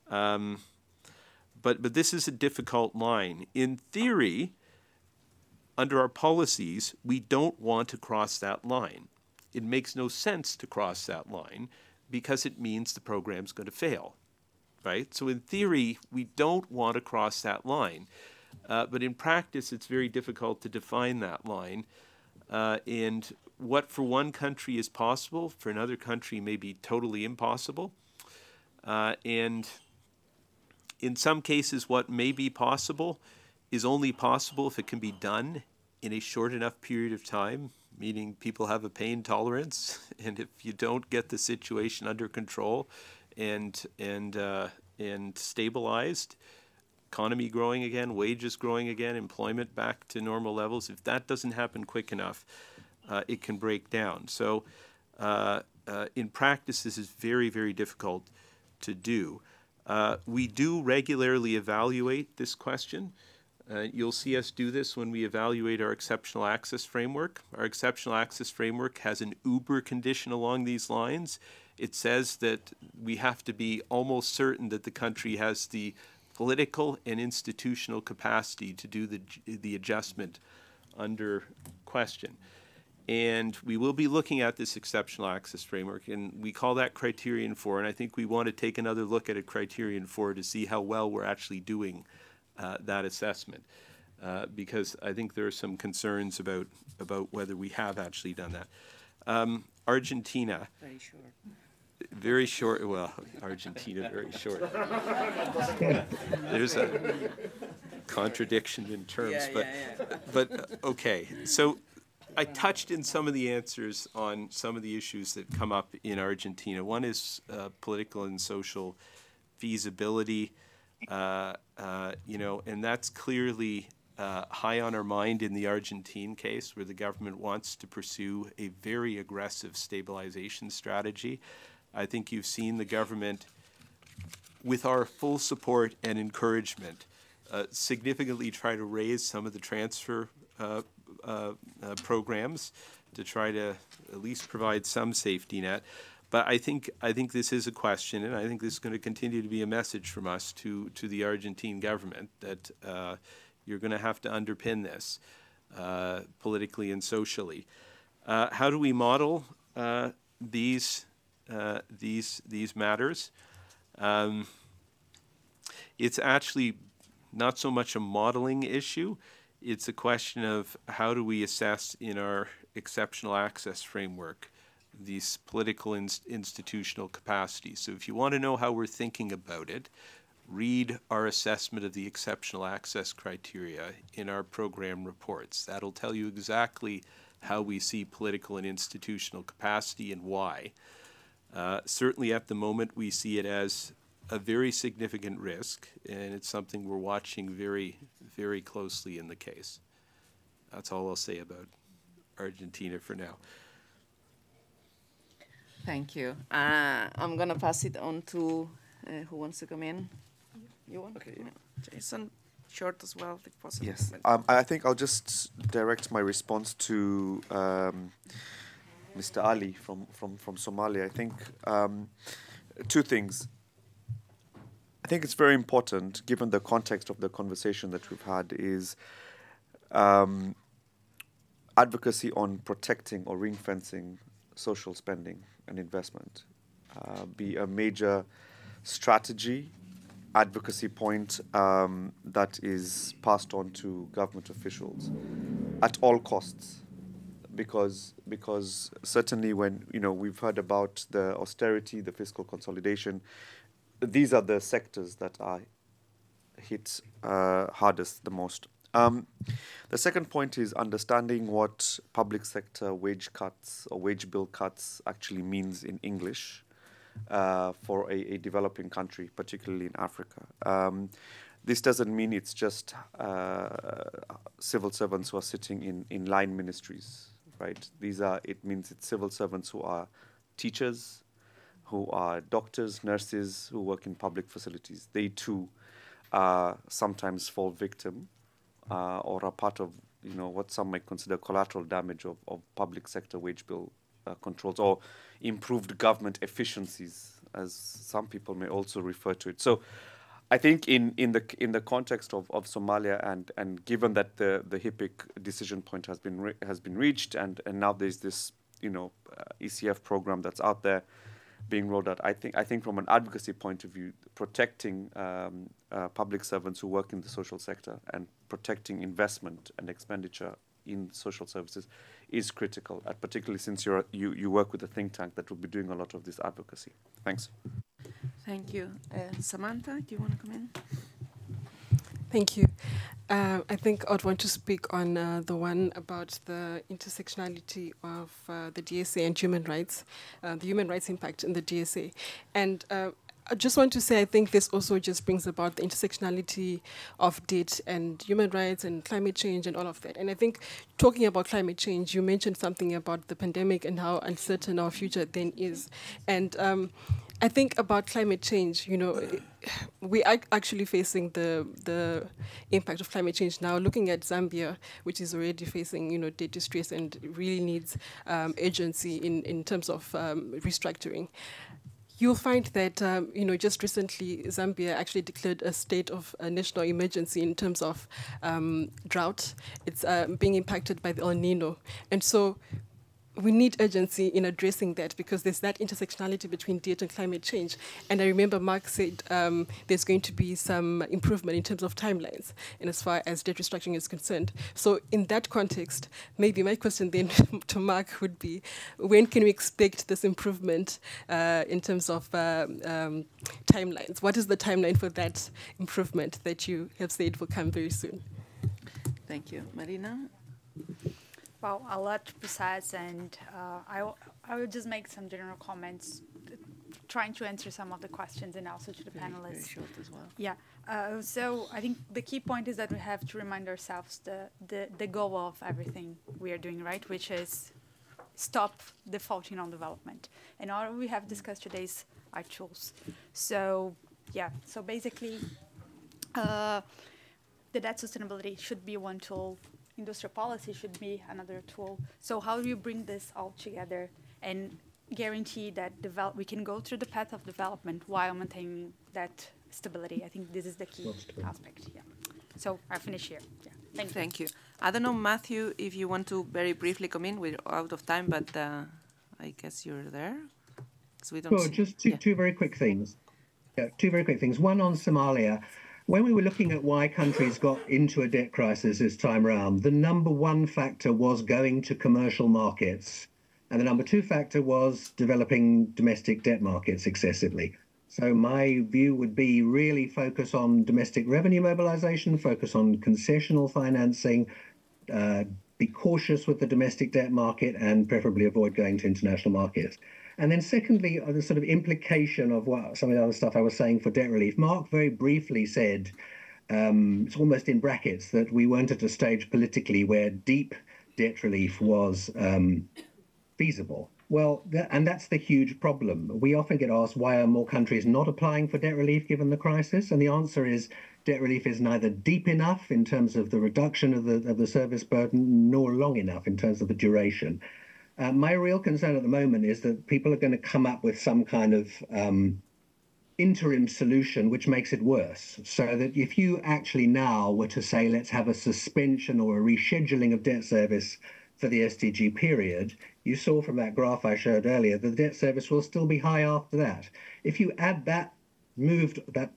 But this is a difficult line. In theory, under our policies, we don't want to cross that line. It makes no sense to cross that line because it means the program's going to fail, right? So in theory, we don't want to cross that line. But in practice, it's very difficult to define that line. And what for one country is possible, for another country may be totally impossible. And in some cases, what may be possible is only possible if it can be done in a short enough period of time, meaning people have a pain tolerance. And if you don't get the situation under control and stabilized, economy growing again, wages growing again, employment back to normal levels, if that doesn't happen quick enough, it can break down. So in practice, this is very, very difficult to do. We do regularly evaluate this question. You'll see us do this when we evaluate our exceptional access framework. Our exceptional access framework has an uber condition along these lines. It says that we have to be almost certain that the country has the political and institutional capacity to do the adjustment under question. And we will be looking at this exceptional access framework, and we call that criterion 4, and I think we want to take another look at a criterion 4 to see how well we're actually doing that assessment, because I think there are some concerns about whether we have actually done that. Argentina. Very short. Very short. Well, Argentina, very short. There's a contradiction in terms, but okay. So I touched in some of the answers on some of the issues that come up in Argentina. One is political and social feasibility, and that's clearly high on our mind in the Argentine case, where the government wants to pursue a very aggressive stabilization strategy. I think you've seen the government, with our full support and encouragement, significantly try to raise some of the transfer programs to try to at least provide some safety net. But I think this is a question, and I think this is going to continue to be a message from us to the Argentine government that you're going to have to underpin this politically and socially. How do we model these matters? It's actually not so much a modeling issue. It's a question of how do we assess in our exceptional access framework these political institutional capacities. So if you want to know how we're thinking about it, read our assessment of the exceptional access criteria in our program reports. That'll tell you exactly how we see political and institutional capacity and why. Certainly at the moment we see it as a very significant risk, and it's something we're watching very, very closely in the case. That's all I'll say about Argentina for now. Thank you. I'm going to pass it on to who wants to come in? You want? Okay. Jason, short as well, if possible. Yes. I think I'll just direct my response to Mr. Ali from Somalia. I think two things. I think it's very important, given the context of the conversation that we've had, is advocacy on protecting or ring-fencing social spending and investment be a major strategy, advocacy point that is passed on to government officials at all costs, because certainly when we've heard about the austerity, the fiscal consolidation, these are the sectors that are hit hardest the most. The second point is understanding what public sector wage cuts or wage bill cuts actually means in English for a developing country, particularly in Africa. This doesn't mean it's just civil servants who are sitting in line ministries, right? It means it's civil servants who are teachers, who are doctors, nurses, who work in public facilities. They too sometimes fall victim or are part of what some might consider collateral damage of public sector wage bill controls, or improved government efficiencies, as some people may also refer to it. So I think in the context of Somalia, and given that the HIPC decision point has been reached, and now there's this ECF program that's out there being rolled out, I think from an advocacy point of view, protecting public servants who work in the social sector and protecting investment and expenditure in social services is critical, particularly since you work with a think tank that will be doing a lot of this advocacy. Thanks. Thank you. Samantha, do you want to come in? Thank you. I think I'd want to speak on the one about the intersectionality of the DSA and human rights, the human rights impact in the DSA. And I just want to say, I think this also just brings about the intersectionality of debt and human rights and climate change and all of that. And I think talking about climate change, you mentioned something about the pandemic and how uncertain our future then is. And I think about climate change, we are actually facing the impact of climate change now, looking at Zambia, which is already facing, debt distress and really needs urgency in terms of restructuring. You'll find that, just recently, Zambia actually declared a state of national emergency in terms of drought. It's being impacted by the El Nino. And so we need urgency in addressing that, because there's that intersectionality between debt and climate change. And I remember Mark said there's going to be some improvement in terms of timelines and as far as debt restructuring is concerned. So in that context, maybe my question then to Mark would be, when can we expect this improvement in terms of timelines? What is the timeline for that improvement that you have said will come very soon? Thank you. Marina? Well, a lot to precise, and I will just make some general comments, trying to answer some of the questions and also to the panelists. Very short as well. Yeah. So I think the key point is that we have to remind ourselves the goal of everything we are doing, right, which is stop defaulting on development. And all we have discussed today are tools. So, yeah, so basically the debt sustainability should be one tool. Industrial policy should be another tool. So how do you bring this all together and guarantee that we can go through the path of development while maintaining that stability? I think this is the key aspect. Yeah. So I'll finish here. Yeah. Thank you. I don't know, Matthew, if you want to very briefly come in. We're out of time, but I guess you're there. So we don't. Well, just two very quick things. Yeah, two very quick things. One on Somalia. When we were looking at why countries got into a debt crisis this time around, the number one factor was going to commercial markets. And the number two factor was developing domestic debt markets excessively. So my view would be really focus on domestic revenue mobilization, focus on concessional financing, be cautious with the domestic debt market, and preferably avoid going to international markets. And then secondly, the sort of implication of what some of the other stuff I was saying for debt relief. Mark very briefly said, it's almost in brackets, that we weren't at a stage politically where deep debt relief was feasible. Well, and that's the huge problem. We often get asked, why are more countries not applying for debt relief given the crisis? And the answer is debt relief is neither deep enough in terms of the reduction of the service burden, nor long enough in terms of the duration. My real concern at the moment is that people are going to come up with some kind of interim solution which makes it worse. So that if you actually now were to say, let's have a suspension or a rescheduling of debt service for the SDG period, you saw from that graph I showed earlier that the debt service will still be high after that. If you add that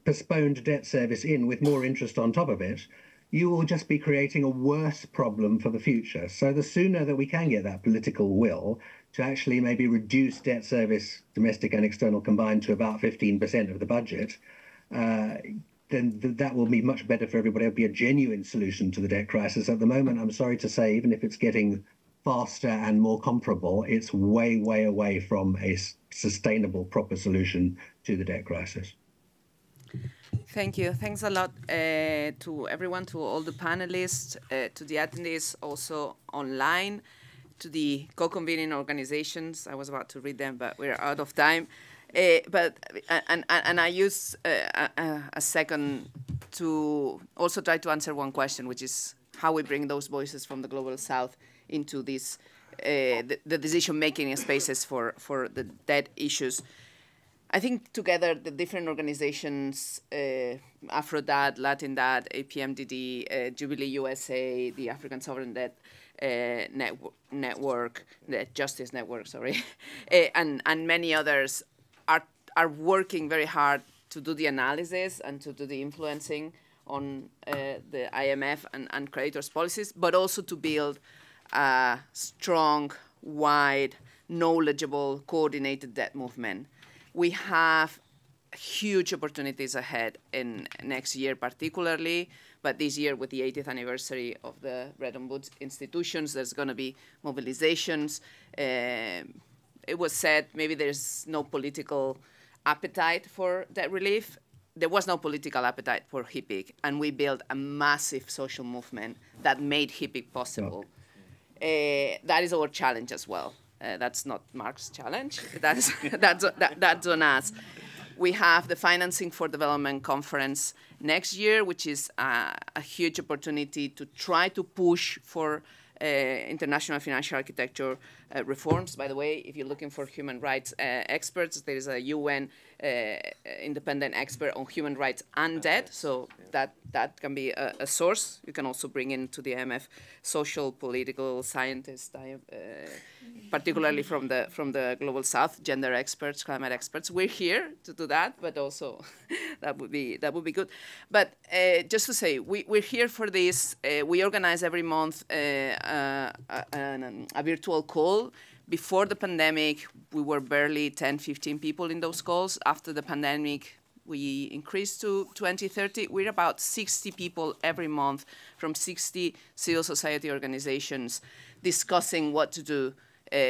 postponed debt service in with more interest on top of it, you will just be creating a worse problem for the future. So the sooner that we can get that political will to actually maybe reduce debt service, domestic and external combined, to about 15% of the budget, then that will be much better for everybody. It'll be a genuine solution to the debt crisis. At the moment, I'm sorry to say, even if it's getting faster and more comparable, it's way, way away from a sustainable, proper solution to the debt crisis. Thank you. Thanks a lot to everyone, to all the panelists, to the attendees also online, to the co-convening organizations. I was about to read them, but we're out of time. And I use a second to also try to answer one question, which is how we bring those voices from the Global South into this, the decision-making spaces for the debt issues. I think together the different organizations, AFRODAD, Latindadd, APMDD, Jubilee USA, the African Sovereign Debt Network, the Justice Network, sorry, and many others are working very hard to do the analysis and to do the influencing on the IMF and creditors' policies, but also to build a strong, wide, knowledgeable, coordinated debt movement. We have huge opportunities ahead in next year particularly, but this year with the 80th anniversary of the Bretton Woods institutions, there's going to be mobilizations. It was said maybe there's no political appetite for debt relief. There was no political appetite for HIPC, and we built a massive social movement that made HIPC possible. That is our challenge as well. That's not Mark's challenge. That's on us. We have the Financing for Development Conference next year, which is a huge opportunity to try to push for international financial architecture reforms. By the way, if you're looking for human rights experts, there is a UN independent expert on human rights and debt, so that can be a source. You can also bring into the IMF social, political scientists, particularly from the Global South, gender experts, climate experts. We're here to do that, but also that would be good. But just to say, we're here for this. We organize every month a virtual call. Before the pandemic, we were barely 10, 15 people in those calls. After the pandemic, we increased to 20, 30. We're about 60 people every month from 60 civil society organizations discussing what to do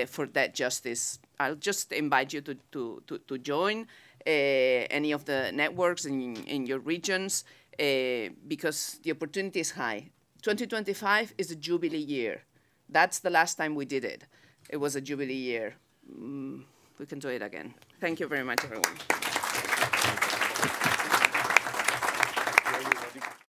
for debt justice. I'll just invite you to join any of the networks in your regions because the opportunity is high. 2025 is a Jubilee year. That's the last time we did it. It was a Jubilee year. We can do it again. Thank you very much, everyone.